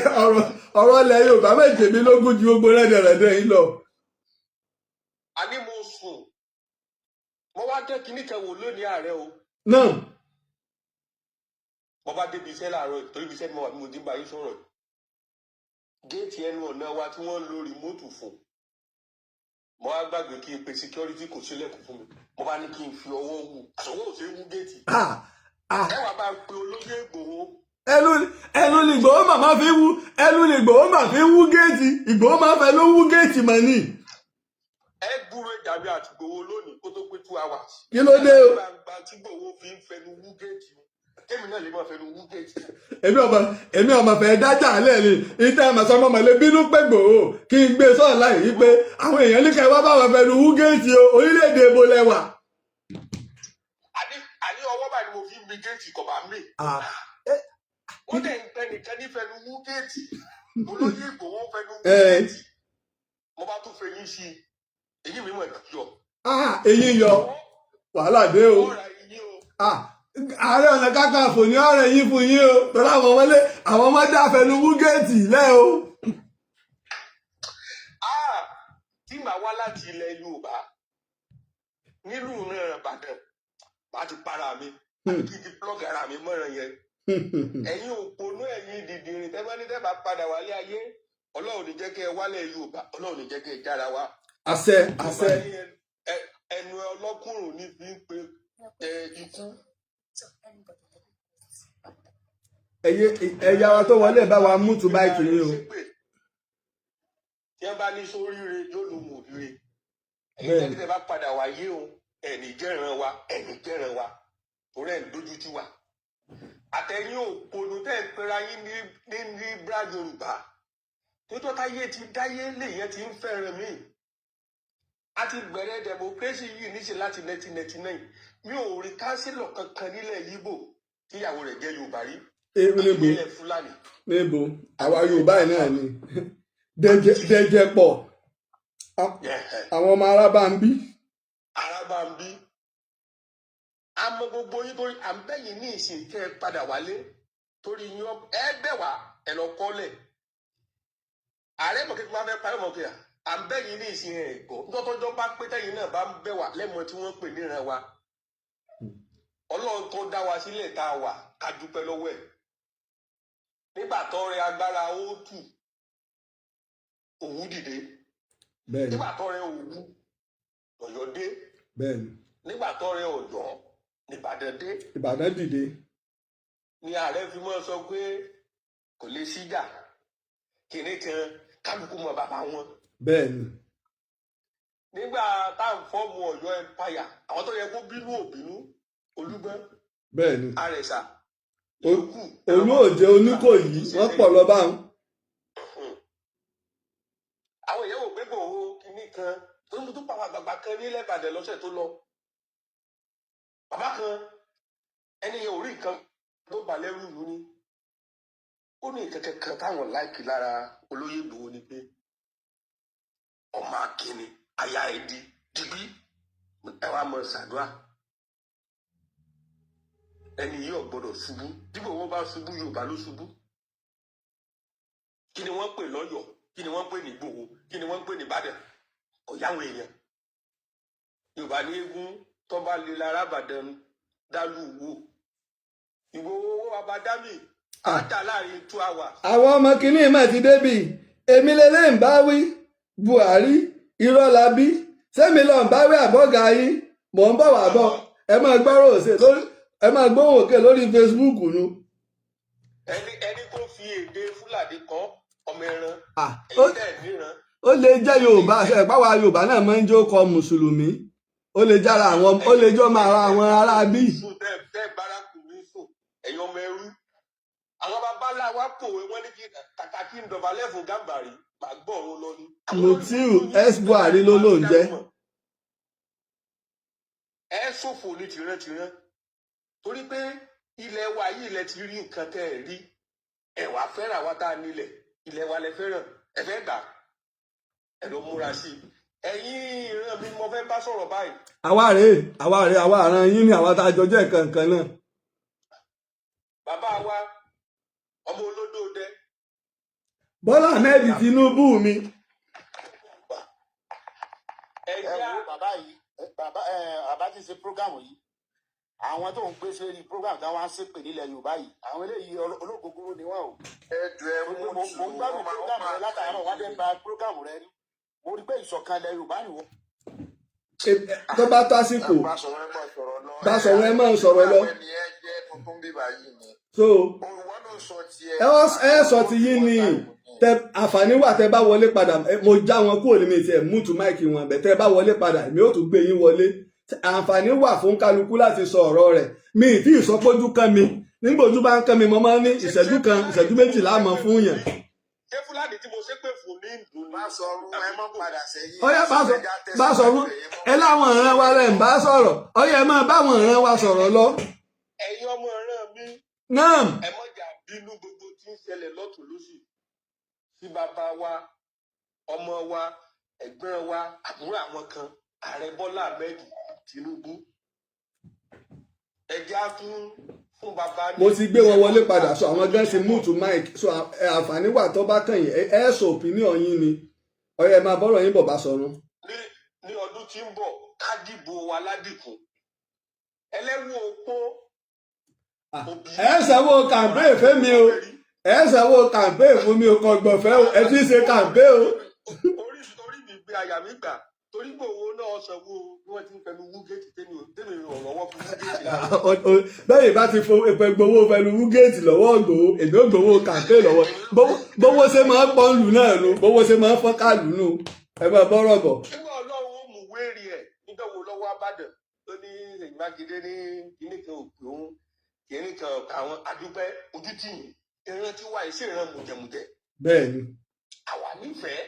ọ̀rọ̀ ilẹ̀ Yorùbá méje mi lógún ju gbogbo rẹ́dẹ̀rẹ́dẹ̀ yìí lọ. A ní mo sùn, mo wá jẹ́ kíní kẹwò lónìí ààrẹ o. Náà. mo bá débi iṣẹ́ láàárọ̀ torí ibi iṣẹ́ ni mo wà bí mo ti ń bá yín sọ̀rọ̀ géètì ẹnu ọ̀nà wa tí wọ́n ń lo rìmóòtù fún mo wá gbàgbé kí n pe security kò sílẹ̀kùn fún mi mo bá ní kí n fi ọwọ́ wù àṣọwọ́ ò ṣe é wú géètì ẹ wàá bá pe olóyè Ìgbòho. ẹnu ni Ìgbòho màmá fi wú ẹnu ni Ìgbòho mà fi wú géètì Ìgbòho máa fẹ́ ló wú géètì mọ́ ni. ẹ gbúrò ìjàmbá àti Ìgbòho lónìí kó tó pé 2 hours. kí ló dé o. gbàgbà tí Ìgbòho fi ń fẹnu wú géètì kémi náà lè máa fẹnu wú géètì. èmi ọmọ fẹ́ dájà lẹ̀ ni ìtẹ́ àmọ̀sán ọmọ lè bínú pé Ìgbòho kí n gbé sọ́ọ̀ láì yí pé àwọn èèyàn ní kẹwàá báwọn fẹnu wú géètì o orílẹ̀-èdè èbó lẹ́wà. àní ọwọ́ báyìí ni mo fi ń mi géètì kọ̀ bá mi. wọ́n dẹ̀ ń pẹ́ nìkan ní fẹnu wú géètì olóyè Ìgbòho fẹnu wú géètì mo bá tún fẹ́ yín sí i èyí mi mọ̀ yọ. èyí yọ wàhálà dé o. Ààrẹ Ọ̀nà Kakanfò ní ọ̀rẹ́ yín fún yín o tọ́lá àwọn ọmọdé àfẹnuwú géètì lẹ́ o. tí màá wá láti ilẹ̀ Yorùbá nílùú náà Ìbàdàn bá ti para mi kí n ti plọ́gì ara mi mọ́ràn yẹn. ẹ̀yin òpònú ẹ̀yin dìdìrín tẹ́ bá ní tẹ́ bá padà wálé ayé Ọlọ́run ní jẹ́ kẹ́ ẹ wálẹ̀ Yorùbá Ọlọ́run ní jẹ́ kẹ́ ẹ jára wa. àṣẹ. ẹnu ọlọ́kùnrin ní fi ń pe ikú. ẹ̀yà wa tó wọlé bá wa mú tu báyìí ni o. tí wọ́n bá ní sóríire yóò lù mú ríire ẹ̀yin tẹ́ bá padà wáyé o ẹ̀ní jẹ́ràn wa torí ẹ̀ ń dójú tì wá. àtẹ̀yìn òpònú tẹ́ ń pera yín ní bra Yorùbá nítorí táyé ti dáyé lèyẹn ti ń fẹ́ràn mí. a ti bẹ̀rẹ̀ democracy yìí níṣẹ́ láti 1999 mi ò rí kánsílọ̀ kankan nílẹ̀ Yíbò tíyàwó rẹ̀ jẹ́ Yorùbá rí. ìpínlẹ̀ Fúlàní. níbo àwa Yorùbá yìí náà ni dẹjẹ pọ̀ àwọn ọmọ Arábàmbí. àmọ́ gbogbo yín torí à ń bẹ̀yìn ní ìsìn kẹ́ ẹ padà wálé torí yín ẹ bẹ̀ wá ẹ lọ kọ́lẹ̀. ààrẹ mọ̀kẹ́kẹ́ máa fẹ́ parí mọ̀kẹ́yà à ń bẹ̀yìn ní ìsìn ẹ̀ gbọ́ tọ́tọ́jọ́ bá pé tẹ́yìn náà bá ń bẹ̀ wá lẹ́mọ̀ tí wọ́n pè níran wa. Ọlọ́run tó dá wa sílẹ̀ tá a wà ká dúpẹ́ lọ́wọ́ ẹ̀. nígbà tó rẹ agbára Òtù Òwú dìde. nígbà tó rẹ Òwú Ọ̀yọ́ dé. nígbà tó rẹ Ọ̀yọ́ nìbàdàn dé. Ìbàdàn dìde. ni ààrẹ fi mọ́ sọ pé kò lè síjà kìnní kan kálukú mọ bàbá wọn. bẹ́ẹ̀ni. nígbà tá à ń fọ́ọ̀mù Ọ̀yọ́ empire àwọn tó yẹ kó bínú òbínú Olúgbọ́n. bẹ́ẹ̀ni. Àrẹ̀sà. Olú Òjé Oníkòyí wọ́n pọ̀ lọ báwọn. àwọn èèyàn wò pé Ìgbòho kìíní kan tó ń tún pa àwọn àgbààgbà kan nílẹ̀ Ìbàdàn lọ́sẹ̀ tó lọ. bàbá kan ẹni yẹn ò rí nǹkan tó bà lẹ́rù ìlú ni. ó ní ìkẹ̀kẹ̀ kan táwọn láìkì lára olóyè Ìgbòho ni pé ọmọ akínni aya ẹdí dìbí ẹ wàá mọ ṣàdúrà ẹni yìí ò gbọ́dọ̀ ṣubú dípò wọn bá ṣubú Yorùbá ló ṣubú. kí ni wọ́n pè lọ́yọ̀ọ́ kí ni wọ́n pè ní Ìgbòho kí ni wọ́n pè ní Ìbàdàn ọ̀yáwó èèyàn. Yorùbá ní eégún tó bá lè lára Ìbàdàn dálù wò Ìgbòho owó abadámì àjà láàrin 2 hours. àwọn ọmọ kìíní mà ti débì èmi lélẹ́yìn bá wí Buhari irọ́ la bí sẹ́mi lọ́n bá wí àbọ̀gà yín mò ń bọ̀ wá bọ̀ ẹ máa gbọ́rọ̀ òsè lórí ẹ máa gbóhùn òkè lórí Facebook nu. ẹni tó fi èdè Fúlàní kan ọmọ ẹran èyí tẹ̀ níran. ó lè jẹ́ Yorùbá ìpáwá Yorùbá náà máa ń jó kọ Mùsùlùmí ó lè jára àwọn ó lè jọ máa ra àwọn ará bí. tẹ́ bárakù mi sùn ẹ̀yin ọmọ ẹrú àwọn babalá wa pòwe wọn ní kí kàkà kí n dọ̀bálẹ̀ fún Gàmbàrí màá gbọ́ ọ̀run lọ ni. Mutiu Buhari ló ló ń jẹ́. ẹ ṣòfò ní tìrantìran torí pé ilẹ̀ wa yìí ilẹ̀ ti rí nǹkan tẹ́ ẹ rí ẹ wá fẹ́ràn wa tá a nílẹ̀ ilẹ̀ wa lẹ fẹ́ràn ẹ fẹ́ gbà ẹ ló múra sí i ẹ̀yin ìran mi mo fẹ́ bá sọ̀rọ̀ báyìí. àwa àràn yín ni àwa tá a jọ jẹ́ kankan náà. bàbá wa ọmọ olódò dẹ. Bọ́lá Ahmed Tinubu mi. ẹ wo bàbá yìí bàbá ti ṣe prógámù yìí àwọn àwọn tó ń gbé sórí program tí wọ́n á ṣépè nílẹ̀ Yorùbá yìí àwọn eléyìí olóògbogbo ni wọ́n o. mo ń gbádùn program rẹ látàárọ̀ wá dé ba program rẹ rí mo rí pé ìṣọ̀kan ilẹ̀ Yorùbá ni wọ́n. tó bá tásìkò Basọ̀run ẹ máa sọ̀rọ̀ lọ. so ẹ sọ ti yín ni àǹfààní wà tẹ bá wọlé padà mo já wọn kúrò ní mi tiẹ̀ mútu máìkì wọn bẹ̀ tẹ bá wọlé padà mi ò tún gbé yín wọlé àǹfààní wà fún kálukú láti sọ ọ̀rọ̀ rẹ̀ mi ì tí ìsọpójú kan mi nígbà ojú bá ń kán mi mo máa ń ní ìṣẹ́jú kan ìṣẹ́jú méjìlá mọ́ fún yàn. ṣé Fúlàní tí mo ṣe pé fún ní ìdùn ní. Basọ̀run ẹ mọ́ padà sẹ́yìn. ọyá Basọ̀run ẹ láwọn ìran wa rẹ̀ ń bá sọ̀rọ̀ ọyá ẹ máa báwọn ìran wa sọ̀rọ̀ lọ. ẹ̀yin ọmọ ìran mi. náà. ẹ mọ̀jà bínú gbogbo tí ń ṣẹlẹ̀ lọ́tùn lósì sí bàbá wa ọmọ wa ẹ̀gbọ́n wa àbúrò àwọn kan ààrẹ Bọ́lá Ahmed Tinubu ẹjẹ́ á fún bàbá ní. mo ti gbé wọn wọlé padà so àwọn gan ti múùtù mike so àǹfààní wà tó bá kàn yín ẹ sọ opinion yín ni ọyọ ẹ máa bọ́rọ̀ yín bọ̀ Basọ̀run. ní ọdún tí ń bọ̀ ká dìbò wa ládìkún ẹlẹ́wù opó. ẹ sanwó campaign fẹ́mi o ẹ sanwó campaign fún mi o kò gbọ̀fẹ́ o ẹ ti ṣe campaign o. orí mi gbé àyà mi gbà torí gbòòwò náà sanwó bí wọ́n ti ń fẹnu wú géètì tẹ́mi ọ̀rọ̀ wọn fún géètì. bẹ́ẹ̀ bá ti gbowó fẹnu wú géètì lọ́wọ́ Ìgbòho èmi ò gbowó campaign lọ́wọ́ bówó ṣe máa ń pọ́n lù náà nu bówó ṣe máa ń fọ́n ká lù nù ẹ máa bọ́rọ̀ bọ̀. nígbà Ọlọ́run ó mú wéèrè ẹ̀ nígbàwó lọ́wọ́ Abádàn tó ní Makinde ní kíní kan òpè òun kíní kan àwọn adúpẹ́ ojú tì yín ìran tí wà sí ìran mùjẹ̀mùjẹ̀. bẹ́ẹ̀ni. àwa nífẹ̀ẹ́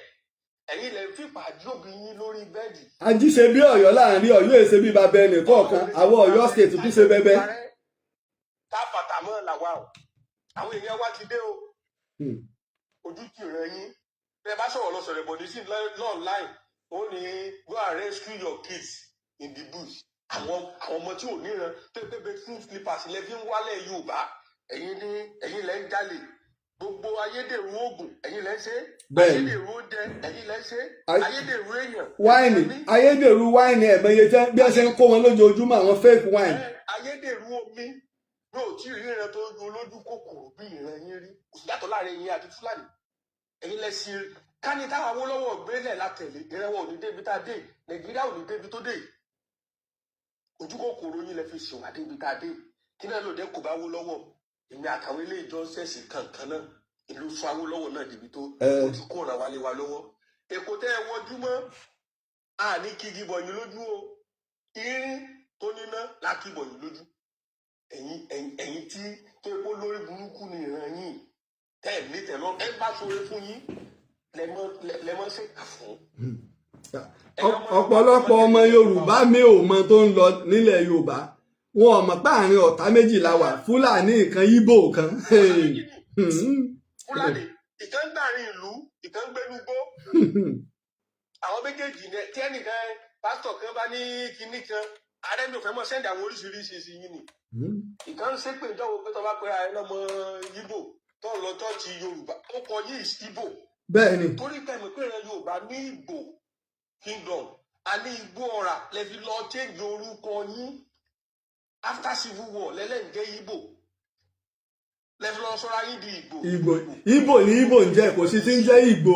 ẹ̀yin lè fi pàdúróbì yín lórí bẹ́ẹ̀dì. ají ṣe bí Ọ̀yọ́ láàrin Ọ̀yọ́ èsè bí babẹ ẹnì kọ̀ọ̀kan àwọn Ọ̀yọ́ state tún ṣe bẹbẹ. ká fàtàmọ́ làwa o àwọn èèyàn wa ti dé o ojú tì ràn yín bẹ́ẹ̀ bá sọ̀rọ̀ lọ́sọ̀rọ̀ bọ̀ ní sí online ó ní go and rescue your kids in the bush àwọn ọmọ tí ò níran tó pé bedroom slippers lè fi ń wálẹ̀ Yorùbá ẹ̀yin lẹ́ ń jalè gbogbo ayédèrú oògùn ẹ̀yin lẹ́ ń ṣe ayédèrú oúnjẹ ẹ̀yin lẹ́ ń ṣe ayédèrú èèyàn. wáìnì ayédèrú wáìnì ẹ̀mọye jẹ́ bí wọ́n ṣe ń kó wọn lójoojúmọ́ àwọn fake wine. ayédèrú omi yóò tí ì ríran tó ju olójú kòkòrò bí ìran yín rí kò sí yàtọ̀ láàrin yín àti Fúlàní ẹ̀yin lẹ́ sí kání táwọn Awólọ́wọ̀ gbélẹ̀ látẹ̀lé ìrẹ́wọ̀ ò ní débi tá a dé Nàìjíríà ò ní débi tó dé ojú kòkòrò yín lẹ fi ṣèwà débi tá a dé kí náà lòdì kò bá Awólọ́wọ̀ èmi àtàwọn ilé ìjọ ṣẹ̀ṣì kankan náà ìlú fún Awólọ́wọ̀ náà débi tó ojú kò ràn wálé wa lọ́wọ́ èkó tẹ́ ẹ wọjú mọ́ àní kígi bọ̀yìn lójú o irin tó níná láti bọ̀yìn lójú ẹ̀yin tí tó epo lórí burúkú ni ìran yín tẹ́ ẹ̀ ní tẹ̀lọ́ ẹ bá ṣoore fún yín lẹ́mọ́ ṣèkà fún. ọ̀pọ̀lọpọ̀ ọmọ Yorùbá mi ò mọ tó ń lọ nílẹ̀ Yorùbá wọn ò mọ̀ pé àárín ọ̀tá méjì la wà Fúlàní kan Ìgbò kan. Fúlàní ìkan gbàrin ìlú ìkan gbẹnugbó àwọn méjèèjì tí ẹnìkan pásítọ̀ kan bá ní kinní kan ààrẹ mi ò fẹ́ mọ̀ sẹ́ndì àwọn oríṣiríṣi sí yín ni ìkan ń ṣépè ìjọwọ́ pé tó bá pẹ́ ààrẹ lọ́mọ Ìgbò tó lọ tọ́ọ̀tì Yorùbá ó kọ yìí Ìgbò bẹ́ẹ̀ni torí pẹ̀lú pé ìran Yorùbá ní Ìgbò kingdom a ní Ìgbò ọ̀rà lẹ́fi lọ change orúkọ yín after civil war lẹ́lẹ́ǹjẹ́ Ìgbò lẹ́fi lọ sọ́ra yín di Ìgbò. Ìgbò ni Ìgbò ń jẹ́ kò sí ti ń jẹ́ Ìgbò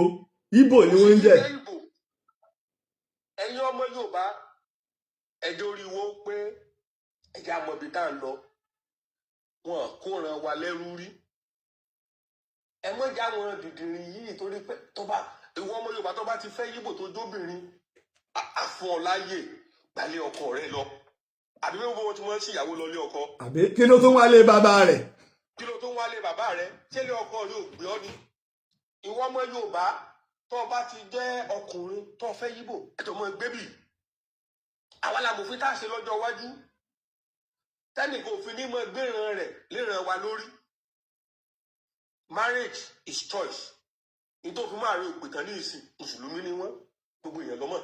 Ìgbò ni wọ́n ń jẹ́. ẹ̀yin ọmọ Yorùbá ẹjọ́ orí wo pé ẹ̀jẹ̀ àmọ̀bí tá à ń lọ wọn kò ràn wá lẹ́rú rí ẹ mọ̀jà wọn dìdìrín yìí torí pé ìwọ ọmọ Yorùbá tó bá ti fẹ́ Ìgbò tó jóbìnrin àfún ọ láàyè gbalẹ̀ ọkọ rẹ lọ àbí bí wọ́n ti wọ́n sí ìyàwó lọ lé ọkọ. àbí kí ló tún wálé bàbá rẹ̀. kí ló tún wálé bàbá rẹ̀ ṣé lé ọkọ rẹ ò gbé ọ ni. ìwọ ọmọ Yorùbá tó bá ti jẹ́ ọkùnrin tó fẹ́ Ìgbò ẹ̀tọ́ mọ́ gbébì. àwa làmòfin tá a ṣe lọ́jọ́ iwájú tẹ́nìkan òfin ní mọ́ gbéran rẹ̀ léran wa lórí. marriage is choice nítorí máa rí òpè kan ní ìsìn mùsùlùmí ni wọ́n gbogbo èèyàn lọ́mọ.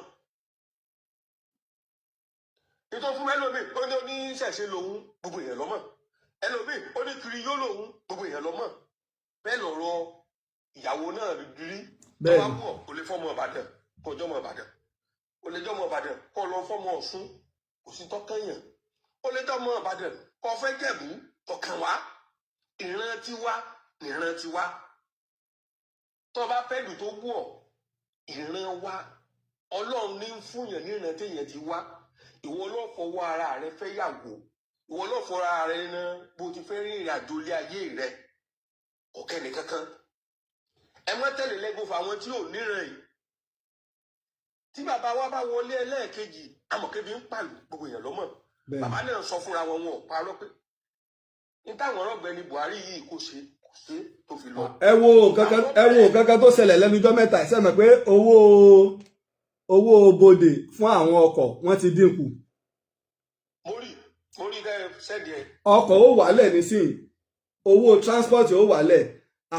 nítorí fún ẹlòmíì ó ní oníṣẹ̀ṣe lòun gbogbo èèyàn lọ́mọ ẹlòmíì ó ní kiri yó lòun gbogbo èèyàn lọ́mọ bẹ́ẹ̀ lọ̀rọ̀ ìyàwó náà rí tó bá wù ọ́ kò lè fọ́mọ Ìbàdàn kó jọ́mọ Ìbàdàn kò lè jọ́mọ Ìbàdàn kó lọ fọ́mọ Ọ̀ṣun kò sí tọ́kànyàn ó lè tọ́ ọmọ Ìbàdàn kó fẹ́ Jẹ̀bú ọ̀kan wá ìran tiwa nìran tiwa tó bá fẹ́ lù tó wù ọ́ ìran wa Ọlọ́run ní fúnyàn níran téèyàn ti wá ìwọ ló fọwọ́ ara rẹ fẹ́ yàgò ìwọ ló fọwọ́ ara rẹ ná bó ti fẹ́ rìn ìrìn àjò ilé ayé rẹ ọ̀kẹ́ nìkankan ẹ má tẹ̀lé lẹ́gbọ̀n fún àwọn tí ò níran yìí tí bàbá wa bá wọlé ẹlẹ́ẹ̀kejì amọ̀kébí ń pàlù gbogbo èèyàn lọ́mọ̀ bàbá náà sọ fúnra wọn wọn ò parọ́ pé ní táwọn ọ̀gbẹ́ni Buhari yìí kò ṣe tó fi lọ. ẹ wo kankan tó ṣẹlẹ̀ lẹ́nujọ́ mẹ́ta ẹ sẹ́mi pé owó bodè fún àwọn ọkọ̀ wọ́n ti dínkù. mo rí ẹ sẹ́ẹ̀dì ẹ. ọkọ̀ ó wálẹ̀ nísìnyí owó transport ó wálẹ̀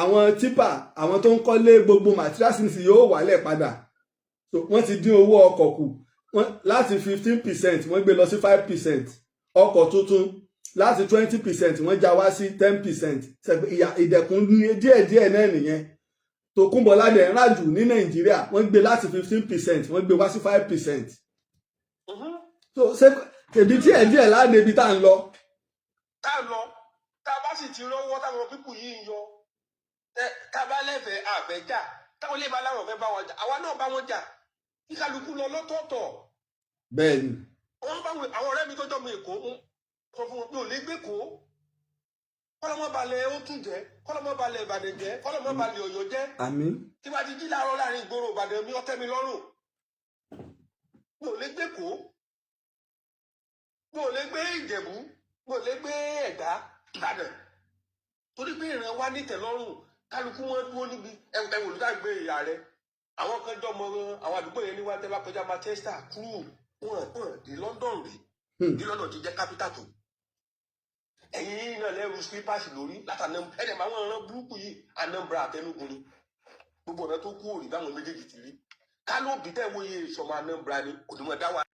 àwọn tipa àwọn tó ń kọ́lé gbogbo materials nísìnyí yóò wálẹ̀ padà wọ́n ti dín owó ọkọ̀ kù láti 15% wọ́n gbé lọ sí 5% ọkọ̀ tuntun láti 20% wọ́n já wá sí 10% ìdẹ̀kùn díẹ̀díẹ̀ náà nìyẹn Tòkunbọ̀ ládẹ̀ ńlájù ní Nàìjíríà wọ́n gbé láti 15% wọ́n gbé wá sí 5%. so ṣé èbí díẹ̀díẹ̀ láàdé ibi tá à ń lọ. tá a bá sì ti rọ́wọ́ táwọn pípù yìí ń yọ tá a bá lẹ́fẹ̀ẹ́ àfẹ́jà táwọn ilé ìbá láwọn fẹ́ bá wọn jà àwa náà bá wọn jà kí kálukú lọ lọ́tọ̀ọ̀tọ̀. bẹ́ẹ̀ni. àwọn ọ̀rẹ́ mi tó jọ mi Èkó sọ fún wọn pé ò lè gbé kó kọ́lọ́mọ́ balẹ̀ ó tún jẹ́ kọ́lọ́mọ́ balẹ̀ Ìbàdàn jẹ́ kọ́lọ́mọ́ balẹ̀ Ọ̀yọ́ jẹ́. àmín. tí wàá ti jí láàárọ̀ láàrin ìgboro Ìbàdàn mi ọtẹ́ mi lọ́rùn mi ò lè gbé kó mi ò lè gbé Ìjẹ̀bú mi ò lè gbé Ẹ̀gbá Ìbàdàn torí pé ìran wa nítẹ̀lọ́rùn kálukú wọn dúró níbi ẹwù ló dàgbé ìyá rẹ àwọn kan jọ mọ àwọn àdúgbò yẹn ní wá tẹ́ bá kọjá Manchester kúrú wọn dé London rí bí London ti jẹ́ capital tó ẹ̀yin náà lẹ́rù slippers lórí látàná ẹ̀dẹ̀ máa wọ́n rán burúkú yìí Anambra àtẹnugun ni gbogbo ọ̀nà tó kú òrì báwọn méjèèjì ti rí kálóbì tẹ̀ wọ́n yé ìṣọ̀mọ Anambra ni kò ní mọ̀ dá wa.